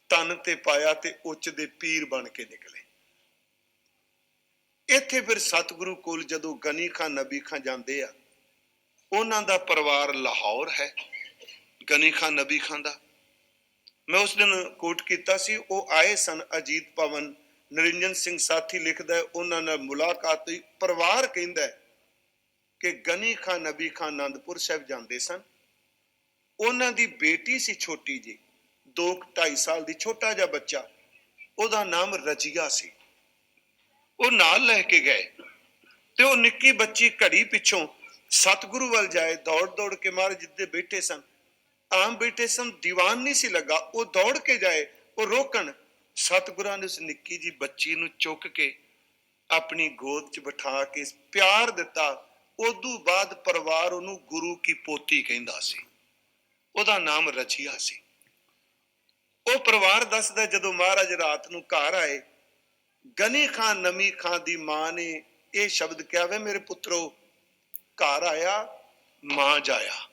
ਤਨ ਤੇ ਪਾਇਆ ਤੇ ਉੱਚ ਦੇ ਪੀਰ ਬਣ ਕੇ ਨਿਕਲੇ। ਇੱਥੇ ਫਿਰ ਸਤਿਗੁਰੂ ਕੋਲ ਜਦੋਂ ਗਨੀ ਖਾਂ ਨਬੀ ਖਾਂ ਜਾਂਦੇ ਆ, ਉਹਨਾਂ ਦਾ ਪਰਿਵਾਰ ਲਾਹੌਰ ਹੈ, ਗਨੀ ਖਾਂ ਨਬੀ ਖਾਂ ਦਾ। ਮੈਂ ਉਸ ਦਿਨ ਕੋਟ ਕੀਤਾ ਸੀ, ਉਹ ਆਏ ਸਨ ਅਜੀਤ ਭਵਨ, ਨਰਿੰਜਨ ਸਿੰਘ ਸਾਥੀ ਲਿਖਦਾ, ਉਹਨਾਂ ਨਾਲ ਮੁਲਾਕਾਤ ਹੋਈ। ਪਰਿਵਾਰ ਕਹਿੰਦਾ ਕਿ ਗਨੀ ਖਾਂ ਨਬੀ ਖਾਂ ਆਨੰਦਪੁਰ ਸਾਹਿਬ ਜਾਂਦੇ ਸਨ। ਉਹਨਾਂ ਦੀ ਬੇਟੀ ਸੀ ਛੋਟੀ ਜੀ, 2-2.5 ਸਾਲ ਦੀ, ਛੋਟਾ ਜਿਹਾ ਬੱਚਾ, ਉਹਦਾ ਨਾਮ ਰਜੀਆ ਸੀ। ਉਹ ਨਾਲ ਲੈ ਕੇ ਗਏ ਤੇ ਉਹ ਨਿੱਕੀ ਬੱਚੀ ਘੜੀ ਪਿੱਛੋਂ ਸਤਿਗੁਰੂ ਵੱਲ ਜਾਏ, ਦੌੜ ਦੌੜ ਕੇ। ਮਹਾਰਾਜ ਜਿੱਦੇ ਬੈਠੇ ਸਨ, ਆਮ ਬੈਠੇ ਸਨ, ਦੀਵਾਨ ਨਹੀਂ ਸੀ ਲੱਗਾ, ਉਹ ਦੌੜ ਕੇ ਜਾਏ, ਉਹ ਰੋਕਣ। ਸਤਿਗੁਰਾਂ ਨੇ ਉਸ ਨਿੱਕੀ ਜੀ ਬੱਚੀ ਨੂੰ ਚੁੱਕ ਕੇ ਆਪਣੀ ਗੋਦ 'ਚ ਬਿਠਾ ਕੇ ਪਿਆਰ ਦਿੱਤਾ। ਉਦੋਂ ਬਾਅਦ ਪਰਿਵਾਰ ਉਹਨੂੰ ਗੁਰੂ ਕੀ ਪੋਤੀ ਕਹਿੰਦਾ ਸੀ, ਉਹਦਾ ਨਾਮ ਰਜੀਆ ਸੀ। ਉਹ ਪਰਿਵਾਰ ਦੱਸਦਾ, ਜਦੋਂ ਮਹਾਰਾਜ ਰਾਤ ਨੂੰ ਘਰ ਆਏ, ਗਨੀ ਖਾਂ ਨਬੀ ਖਾਂ ਦੀ ਮਾਂ ਨੇ ਇਹ ਸ਼ਬਦ ਕਿਹਾ, ਵੇ ਮੇਰੇ ਪੁੱਤਰੋ, ਘਰ ਆਇਆ ਮਾਂ ਜਾਇਆ।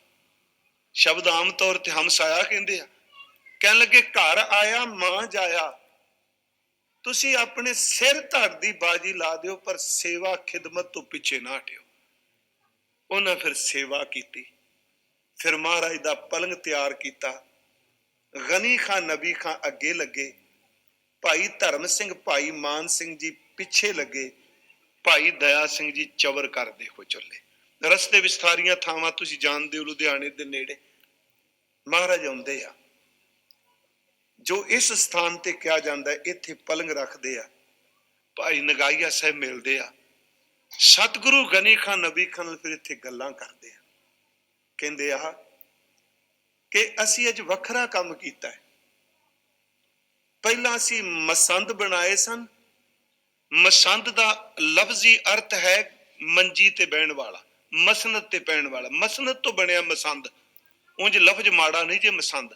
ਸ਼ਬਦ ਆਮ ਤੌਰ ਤੇ ਹਮਸਾਇਆ ਕਹਿੰਦੇ ਆ। ਕਹਿਣ ਲੱਗੇ, ਘਰ ਆਇਆ ਮਾਂ ਜਾਇਆ, ਤੁਸੀਂ ਆਪਣੇ ਸਿਰ ਧੜ ਦੀ ਬਾਜੀ ਲਾ ਦਿਓ, ਪਰ ਸੇਵਾ ਖਿਦਮਤ ਤੋਂ ਪਿੱਛੇ ਨਾ ਹਟਿਓ। ਉਹਨਾਂ ਫਿਰ ਸੇਵਾ ਕੀਤੀ, ਫਿਰ ਮਹਾਰਾਜ ਦਾ ਪਲੰਗ ਤਿਆਰ ਕੀਤਾ। ਗਨੀ ਖਾਂ ਨਬੀ ਖਾਂ ਅੱਗੇ ਲੱਗੇ, ਭਾਈ ਧਰਮ ਸਿੰਘ, ਭਾਈ ਮਾਨ ਸਿੰਘ ਜੀ ਪਿੱਛੇ ਲੱਗੇ, ਭਾਈ ਦਇਆ ਸਿੰਘ ਜੀ ਚਵਰ ਕਰਦੇ ਹੋ ਚੱਲੇ। ਰਸਤੇ ਵਿੱਚ ਸਾਰੀਆਂ ਥਾਵਾਂ ਤੁਸੀਂ ਜਾਣਦੇ ਹੋ, ਲੁਧਿਆਣੇ ਦੇ ਨੇੜੇ ਮਹਾਰਾਜ ਆਉਂਦੇ ਆ। ਜੋ ਇਸ ਸਥਾਨ ਤੇ ਕਿਹਾ ਜਾਂਦਾ, ਇੱਥੇ ਪਲੰਗ ਰੱਖਦੇ ਆ। ਭਾਈ ਨਗਾਈਆ ਸਾਹਿਬ ਮਿਲਦੇ ਆ, ਸਤਿਗੁਰੂ ਗਨੀ ਖਾਂ ਨਬੀ ਖਾਂ ਨਾਲ ਫਿਰ ਇੱਥੇ ਗੱਲਾਂ ਕਰਦੇ ਆ। ਕਹਿੰਦੇ ਆ ਕਿ ਅਸੀਂ ਅੱਜ ਵੱਖਰਾ ਕੰਮ ਕੀਤਾ ਹੈ। ਪਹਿਲਾਂ ਅਸੀਂ ਮਸੰਦ ਬਣਾਏ ਸਨ। ਮਸੰਦ ਦਾ ਲਫ਼ਜ਼ੀ ਅਰਥ ਹੈ ਮੰਜੀ ਤੇ ਬਹਿਣ ਵਾਲਾ, ਮਸਨਦ ਤੇ ਪੈਣ ਵਾਲਾ। ਮਸਨਦ ਤੋਂ ਬਣਿਆ ਮਸੰਦ, ਉਂਝ ਲਫ਼ਜ਼ ਮਾੜਾ ਨਹੀਂ ਜੇ ਮਸੰਦ।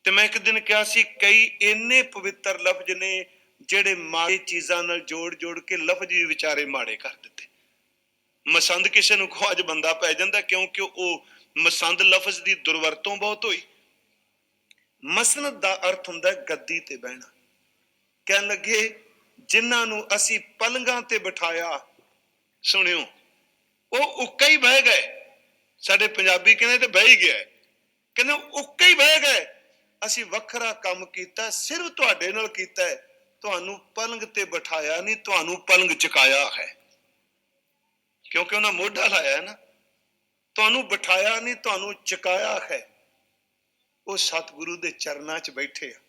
ਤੇ ਮੈਂ ਇੱਕ ਦਿਨ ਕਿਹਾ ਸੀ, ਕਈ ਇੰਨੇ ਪਵਿੱਤਰ ਲਫ਼ਜ਼ ਨੇ ਜਿਹੜੇ ਮਾੜੇ ਚੀਜ਼ਾਂ ਨਾਲ ਜੋੜ ਜੋੜ ਕੇ ਲਫ਼ਜ਼ ਵੀ ਵਿਚਾਰੇ ਮਾੜੇ ਕਰ ਦਿੱਤੇ। ਮਸੰਦ ਕਿਸੇ ਨੂੰ ਖੋ ਅੱਜ ਬੰਦਾ ਪੈ ਜਾਂਦਾ, ਕਿਉਂਕਿ ਉਹ ਮਸੰਦ ਲਫ਼ਜ਼ ਦੀ ਦੁਰਵਰਤੋਂ ਬਹੁਤ ਹੋਈ। ਮਸਨਦ ਦਾ ਅਰਥ ਹੁੰਦਾ ਗੱਦੀ ਤੇ ਬਹਿਣਾ। ਕਹਿਣ ਲੱਗੇ, ਜਿਨ੍ਹਾਂ ਨੂੰ ਅਸੀਂ ਪਲੰਗਾਂ ਤੇ ਬਿਠਾਇਆ, ਸੁਣਿਓ, ਉਹ ਉੱਕਾ ਹੀ ਬਹਿ ਗਏ। ਸਾਡੇ ਪੰਜਾਬੀ ਕਹਿੰਦੇ ਤੇ ਬਹਿ ਹੀ ਗਿਆ, ਕਹਿੰਦੇ ਉੱਕਾ ਹੀ ਬਹਿ ਗਏ। ਅਸੀਂ ਵੱਖਰਾ ਕੰਮ ਕੀਤਾ, ਸਿਰਫ ਤੁਹਾਡੇ ਨਾਲ ਕੀਤਾ ਹੈ। ਤੁਹਾਨੂੰ ਪਲੰਗ ਤੇ ਬਿਠਾਇਆ ਨਹੀਂ, ਤੁਹਾਨੂੰ ਪਲੰਗ ਚੁਕਾਇਆ ਹੈ, ਕਿਉਂਕਿ ਉਹਨਾਂ ਮੋਢਾ ਲਾਇਆ ਨਾ। ਤੁਹਾਨੂੰ ਬਿਠਾਇਆ ਨਹੀਂ, ਤੁਹਾਨੂੰ ਚੁਕਾਇਆ ਹੈ। ਉਹ ਸਤਿਗੁਰੂ ਦੇ ਚਰਨਾਂ 'ਚ ਬੈਠੇ ਆ।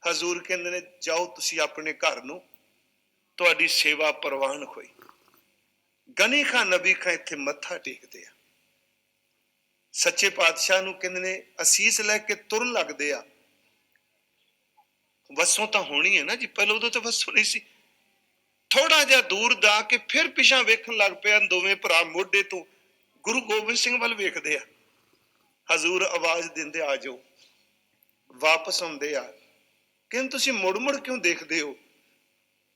ਹਜ਼ੂਰ ਕਹਿੰਦੇ ਨੇ, ਜਾਓ ਤੁਸੀਂ ਆਪਣੇ ਘਰ ਨੂੰ, ਤੁਹਾਡੀ ਸੇਵਾ ਪ੍ਰਵਾਨ ਹੋਈ। ਗਨੀ ਖਾਂ ਨਬੀ ਖਾਂ ਇੱਥੇ ਮੱਥਾ ਟੇਕਦੇ ਆ। ਸੱਚੇ ਪਾਤਸ਼ਾਹ ਨੂੰ ਕਹਿੰਦੇ ਨੇ ਅਸੀਸ ਲੈ ਕੇ ਤੁਰਨ ਲੱਗਦੇ ਆ। ਵਸੋਂ ਤਾਂ ਹੋਣੀ ਹੈ ਨਾ ਜੀ, ਪਹਿਲਾਂ ਉਦੋਂ ਤਾਂ ਵਸੋਂ ਨਹੀਂ ਸੀ। ਥੋੜਾ ਜਿਹਾ ਦੂਰ ਜਾ ਕੇ ਫਿਰ ਪਿਛਾਂ ਵੇਖਣ ਲੱਗ ਪਿਆ। ਦੋਵੇਂ ਭਰਾ ਮੋਢੇ ਤੋਂ ਗੁਰੂ ਗੋਬਿੰਦ ਸਿੰਘ ਵੱਲ ਵੇਖਦੇ ਆ। ਹਜ਼ੂਰ ਆਵਾਜ਼ ਦਿੰਦੇ, ਆ ਜਾਓ। ਵਾਪਸ ਆਉਂਦੇ ਆ। ਕਹਿੰਦੇ, ਤੁਸੀਂ ਮੁੜ ਮੁੜ ਕਿਉਂ ਦੇਖਦੇ ਹੋ?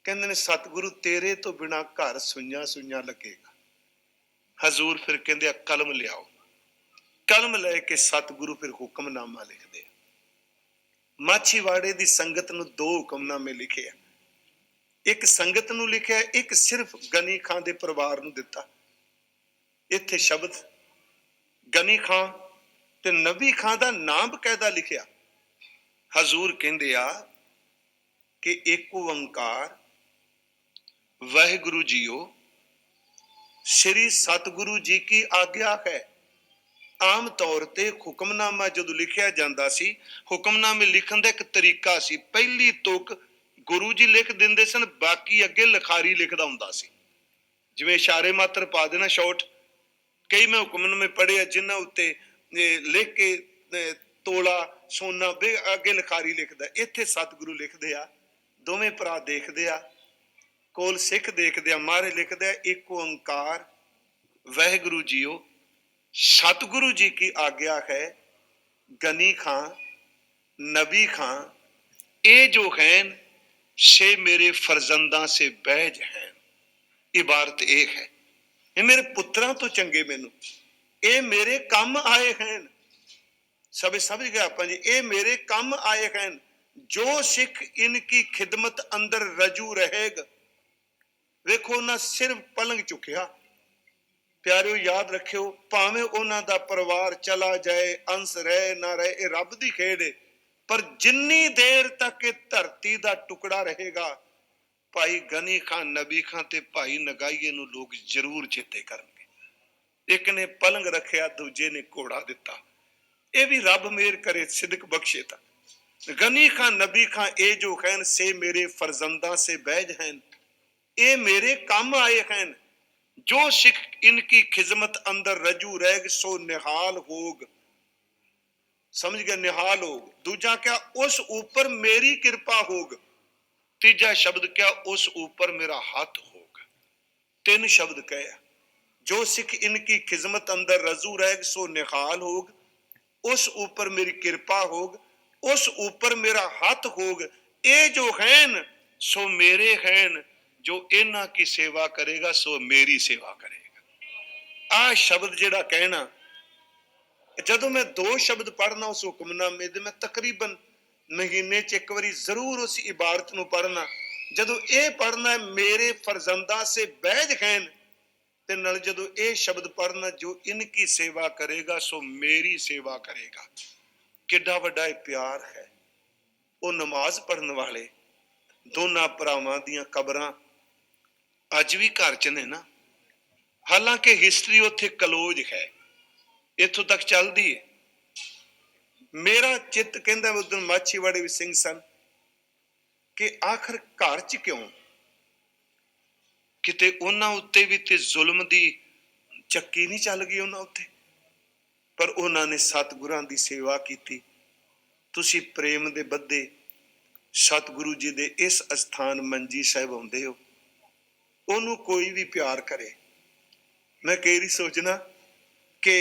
ਕਹਿੰਦੇ ਨੇ, ਸਤਿਗੁਰੂ ਤੇਰੇ ਤੋਂ ਬਿਨਾਂ ਘਰ ਸੁਈਆਂ ਸੁਈਆਂ ਲੱਗੇਗਾ। ਹਜ਼ੂਰ ਫਿਰ ਕਹਿੰਦੇ ਆ, ਕਲਮ ਲਿਆਓ। ਕਲਮ ਲੈ ਕੇ ਸਤਿਗੁਰੂ ਫਿਰ ਹੁਕਮਨਾਮਾ ਲਿਖਦੇ ਆ। ਮਾਛੀਵਾੜੇ ਦੀ ਸੰਗਤ ਨੂੰ 2 ਹੁਕਮਨਾਮੇ ਲਿਖੇ ਆ। ਇੱਕ ਸੰਗਤ ਨੂੰ ਲਿਖਿਆ, ਇੱਕ ਸਿਰਫ ਗਨੀ ਖਾਂ ਦੇ ਪਰਿਵਾਰ ਨੂੰ ਦਿੱਤਾ। ਇੱਥੇ ਸ਼ਬਦ ਗਨੀ ਖਾਂ ਤੇ ਨਬੀ ਖਾਂ ਦਾ ਨਾਮ ਬਕਾਇਦਾ ਲਿਖਿਆ। ਹਜ਼ੂਰ ਕਹਿੰਦੇ ਆ ਕਿ ਏਕ ਓੰਕਾਰ ਵਾਹਿਗੁਰੂ ਜੀਓ, श्री सतगुरु जी की आज्ञा है ਆਮ ਤੌਰ ਤੇ ਹੁਕਮਨਾਮਾ ਜਦੋਂ ਲਿਖਿਆ ਜਾਂਦਾ ਸੀ, ਹੁਕਮਨਾਮੇ ਲਿਖਣ ਦਾ ਇੱਕ ਤਰੀਕਾ ਸੀ। ਪਹਿਲੀ ਤੁਕ ਗੁਰੂ ਜੀ ਲਿਖ ਦਿੰਦੇ ਸਨ, ਬਾਕੀ ਅੱਗੇ ਲਿਖਾਰੀ ਲਿਖਦਾ ਹੁੰਦਾ ਸੀ। ਜਿਵੇਂ ਇਸ਼ਾਰੇ ਮਾਤਰ ਪਾ ਦੇਣਾ ਸ਼ਾਰਟ। ਕਈ ਮੈਂ ਹੁਕਮਨਾਮੇ ਪੜ੍ਹੇ ਆ ਜਿਨ੍ਹਾਂ ਉੱਤੇ ਲਿਖ ਕੇ ਤੋਲਾ ਸੋਨਾ ਅੱਗੇ ਲਿਖਾਰੀ ਲਿਖਦਾ। ਇੱਥੇ ਸਤਿਗੁਰੂ ਲਿਖਦੇ ਆ, ਦੋਵੇਂ ਭਰਾ ਦੇਖਦੇ ਆ, ਕੋਲ ਸਿੱਖ ਦੇਖਦੇ ਆ, ਮਹਾਰਾਜ ਲਿਖਦੇ ਆ, ਇੱਕ ਓੰਕਾਰ ਵਾਹਿਗੁਰੂ ਜੀਓ, सतगुरु जी की आज्ञा है, गनी खां नबी खां ये जो हैं से मेरे फरजंदा से बैज हैं। इबारत एक है, ये मेरे पुत्रां तो चंगे मैनू, ये मेरे कम आए हैं। सब समझ गए आप जी, ये मेरे कम आए हैं। जो सिख इनकी खिदमत अंदर रजू रहेगा। वेखो ना सिर्फ पलंग चुकिया, प्यारिओ याद रखियो, भावें उन्हां दा परिवार चला जाए, अंश रहे ना रहे, ये रब दी खेड है, पर जिन्नी देर तक ये धरती दा टुकड़ा रहेगा, भाई गनी खां नबी खां ते भाई नगाईए नूं लोग जरूर चेते करनगे। एक ने पलंग रखिया, दूजे ने घोड़ा दिता। ये भी रब मेहर करे, सिदक बख्शे। ता गनी खां नबी खां ये जो हैं से मेरे फरजंदा से बैज हैं, ये मेरे काम आए हैं। जो सिख इनकी खिदमत अंदर रजू रहेग सो निहाल होग। समझ गए, निहाल होग। दूजा क्या, उस ऊपर मेरी कृपा होग। तीजा शब्द क्या, उस ऊपर मेरा हाथ होगा। तीन शब्द कहे, जो सिख इनकी खिदमत अंदर रजू रहेग सो निहाल होग, उस ऊपर मेरी कृपा होग, उस ऊपर मेरा हाथ होग। ये जो हैं सो मेरे हैं, जो इन्हां की सेवा करेगा सो मेरी सेवा करेगा। आ शब्द जेड़ा कहना, जदों मैं दो शब्द पढ़ना उस हुक्मनामे दे, मैं तकरीबन महीने च एक बारी जरूर उस इबारत नूं पढ़ना। जदों ये पढ़ना है मेरे फरजंदा से बैज हैं, ते नाल जदों ये शब्द पढ़ना, जो इनकी सेवा करेगा सो मेरी सेवा करेगा। किड्डा वड्डा प्यार है। वो नमाज पढ़न वाले दोनों भरावां दीयां कबरां अज भी घर च ने ना, हालांकि हिस्टरी उत्थे कलोज है, इत्थों तक चलती है। मेरा चित्त कहंदा उस दिन माछीवाड़े भी सिंह सन कि आखिर घर च क्यों, किते उन्हां उत्ते भी ते जुल्म दी चक्की नहीं चल गई उन्हां उत्ते, पर उन्हां ने सतगुरां दी सेवा कीती। तुसी प्रेम दे बद्धे सतगुरु जी दे इस अस्थान मंजी साहिब आउंदे हो, ओनू कोई भी प्यार करे। मैं कई बारी सोचना कि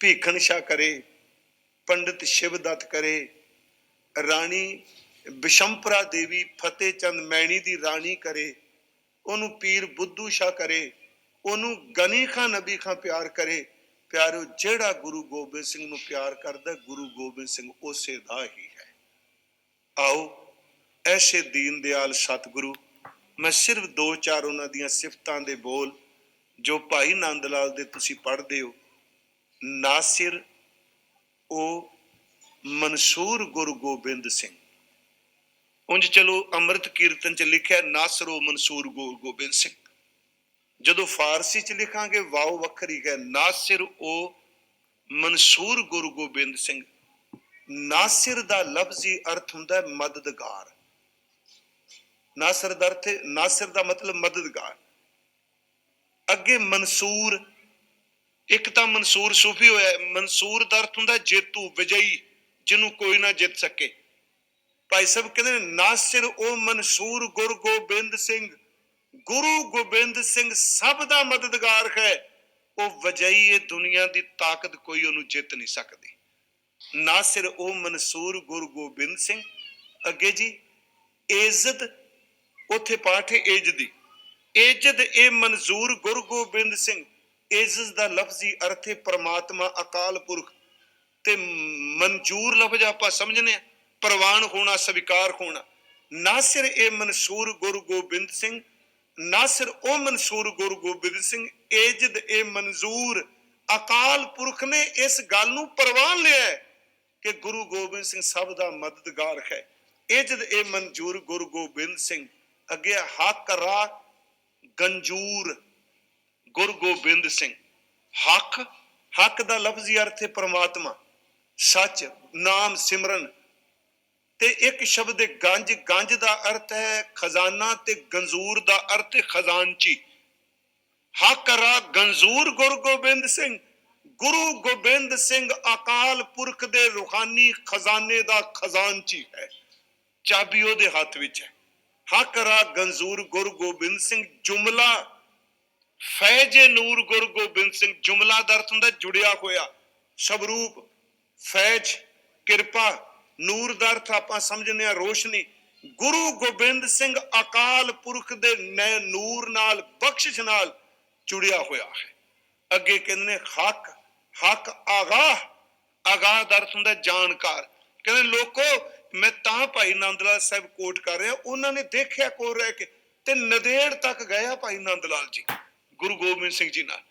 भीखन शाह करे, पंडित शिवदत्त करे, रानी बिशंपरा देवी फतेह चंद मैणी दी रानी करे, ओनू पीर बुद्धू शाह करे, ओनू गनी खां नबी खां प्यार करे। प्यारो जेड़ा गुरु गोबिंद सिंह नू प्यार करदा, गुरु गोबिंद सिंह उसे दा ही है। आओ ऐसे दीन दयाल सतगुरु, मैं सिर्फ दो चार उन्हां दियां सिफतां दे बोल जो भाई नंद लाल दे तुसी पढ़दे हो। नासिर ओ मंसूर गुरु गोबिंद सिंह, उंज चलो अमृत कीर्तन च लिखिया नासिर ओ मंसूर गुरु गोबिंद सिंह। जदों फारसी च लिखांगे वाओ वखरी है, नासिर ओ मंसूर गुरु गोबिंद सिंह। नासिर दा लफ्जी अर्थ हुंदा है मददगार। नासिर दा अर्थ, नासिर दा मतलब मददगार। अगे मंसूर, एक तां मंसूर सूफी होया, मंसूर दा अर्थ हुंदा जेतू विजयी, जिन्हों कोई ना जित सके। भाई साहब कहते नासिर ओ मंसूर गुरु गोबिंद सिंह, गुरु गोबिंद सिंह सब दा मददगार है। वो वजही है, दुनिया दी ताकत कोई उन्होंने जित नहीं सकती। नासिर ओ मंसूर गुरु गोबिंद सिंह। अगे जी इज्जत, उथे पाठ है इज्जदी, इज्जत ए मंजूर गुरु गोबिंद सिंह। इज्जत दा लफ्जी अर्थ है परमात्मा अकाल पुरख, ते मंजूर लफ्ज आपां समझने प्रवान होना, स्वीकार होना। नासिर ए मंसूर गुरु गोबिंद सिंह, नासिर ओ मंसूर गुरु गोबिंद सिंह। इज्जत ए मंजूर, अकाल पुरख ने इस गल नूं परवान लिया है कि गुरु गोबिंद सिंह सब दा मददगार है। इज्जत ए मंजूर गुरु गोबिंद सिंह। अगे हक राह गंजूर गुरु गोबिंद सिंह। हक हक दा लफ्जी अर्थ है परमात्मा, सच, नाम, सिमरन। ते एक शब्द है गंज, गंज दा अर्थ है खजाना, ते गंजूर दा अर्थ है खजानची। हक रा गंजूर गुरु गोबिंद सिंह, गुरु गोबिंद सिंह अकाल पुरख दे रूहानी खजाने दा खजानची है, चाबी ओदे हाथ विच है। हक रा गंजूर गुरु गोबिंद सिंह, जुमला फैजे नूर गुरु गोबिंद सिंह। जुमला दा अर्थ हुंदा जुड़िया होया, स्वरूप, फैज किरपा, नूर दा अर्थ आपां समझने आ रोशनी। गुरु गोबिंद सिंह अकाल पुरख दे नूर नाल, बख्शिश नाल जुड़िया होया है। अगे कहंदे ने हक, हक आगाह, आगाह दा अर्थ हुंदा जानकार। कहंदे लोको मैं तां भाई नंद लाल साहब कोट कर रहा, उन्होंने देखिया कोल रह के ते नदेड़ तक गया भाई नंद लाल जी गुरु गोबिंद सिंह जी नाल।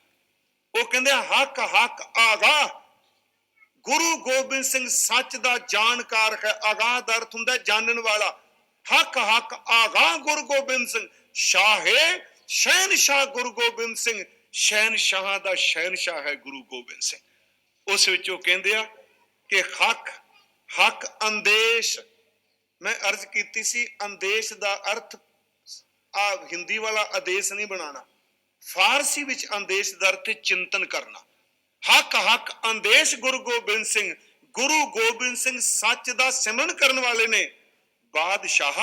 वो कहंदे हक, हक आगाह, गुरु गोबिंद सिंह सच दा जानकार है। आगाह दा अर्थ हुंदा जानन वाला। हक, हक आगाह गुरु गोबिंद सिंह, शाहे शहनशाह गुरु गोबिंद सिंह, शहनशाह दा शहनशाह है गुरु गोबिंद सिंह। उस विचों कहंदे आ कि हक, हक अंदेश। मैं अर्ज कीती सी अंदेश दा अर्थ आ हिंदी वाला आदेश नहीं बनाना, फारसी विच अंदेश दा अर्थ चिंतन करना। हक, हक अंदेश गुरु गोबिंद सिंह, गुरु गोबिंद सिंह सच दा सिमरन करने वाले ने। बादशाह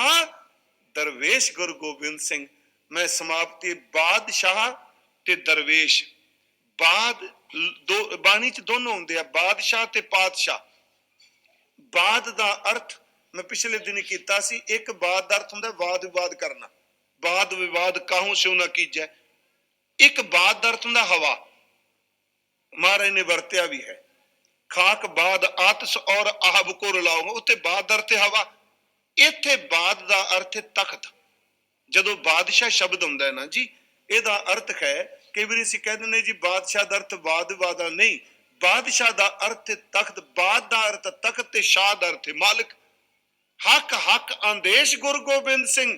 दरवेश गुरु गोबिंद सिंह। मैं समाप्ति बादशाह ते दरवेश, बाद दो बाणी च दोनों होंदे आ, बादशाह ते पातशाह। बाद दा अर्थ मैं पिछले दिन कीता सी, एक बाद दा अर्थ हुंदा वाद विवाद करना, वाद विवाद काहू से ना कीजै। एक बाद दा अर्थ हुंदा हवा, महाराज ने वरत्या भी है, खाक बाद आतस और आहब को रुलाओ, उत्ते बाद दा अर्थ हवा। इत्थे बाद दा अर्थ तख्त। जदों बादशाह शब्द हुंदा है ना जी, इहदा अर्थ है, कई बार असीं कह दिंदे जी बादशाह दा अर्थ वाद विवाद नहीं, बादशाह दा अर्थ तख्त, बाद दा अर्थ तख्त ते शाह दा अर्थ मालिक। हक, हक आदेश गुरु गोबिंद सिंह,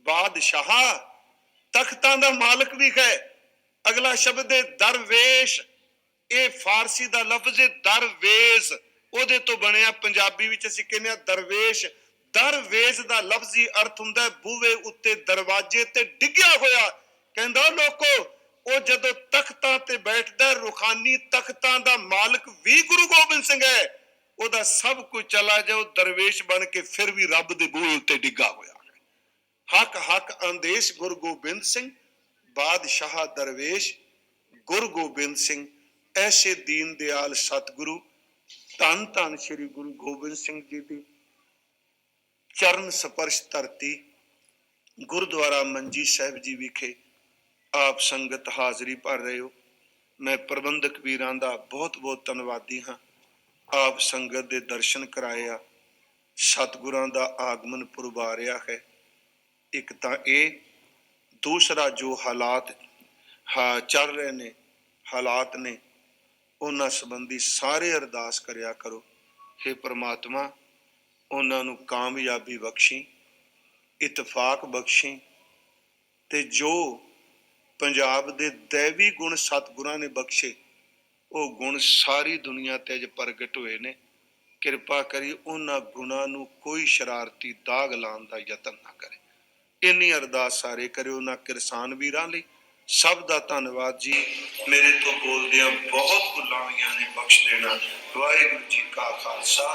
बादशाह तख्तां दा मालिक भी है। अगला शब्द है दरवेश, ये फारसी दा लफ्ज है दरवेश, ओदे तो बनया पंजाबी विच असीं कहने आ दरवेश। दरवेश दा लफ्जी अर्थ हुंदा है बूहे उत्ते दरवाजे ते डिग्या होया। कहंदा लोको ओ जदों तख्तां ते बैठदा, रूहानी तख्तां दा मालिक भी गुरु गोबिंद सिंह है। ओदा सब कुछ चला जाओ, दरवेश बन के फिर भी रब दे बूहे उत्ते डिग्गा होया है। हक, हक आदेश गुरु गोबिंद सिंह, बादशाह दरवेश गुरु गोबिंद सिंह। ऐसे दीन दयाल सतगुरु धन धन श्री गुरु गोबिंद सिंह जी की चरण स्पर्श धरती गुरुद्वारा मंजी साहिब जी विखे आप संगत हाजरी भर रहे हो। मैं प्रबंधक वीरां दा बहुत बहुत धन्नवादी हाँ। आप संगत दे दर्शन कराए आ, सतगुरां दा आगमन पुरब आ रहा है। एक तां ये, दूसरा जो हालात चल रहे ने, हालात ने, उन्हां संबंधी सारे अरदास करिया करो। हे परमात्मा उन्हां नूं कामयाबी बख्शी, इतफाक बख्शी, ते जो पंजाब दे दैवी गुण सतगुरां ने बख्शे, वो गुण सारी दुनिया ते अज प्रगट हुए ने। किरपा करी उन्हां गुणां नूं कोई शरारती दाग लाउण दा यतन ना करे। इन्नी अरदास सारे करिओ उन्हां किरसान वीरां लई। सब दा धन्नवाद जी। मेरे तो बोलदियां बहुत भुल्लां होईयां ने, बख्श देना। वाहिगुरू जी का खालसा।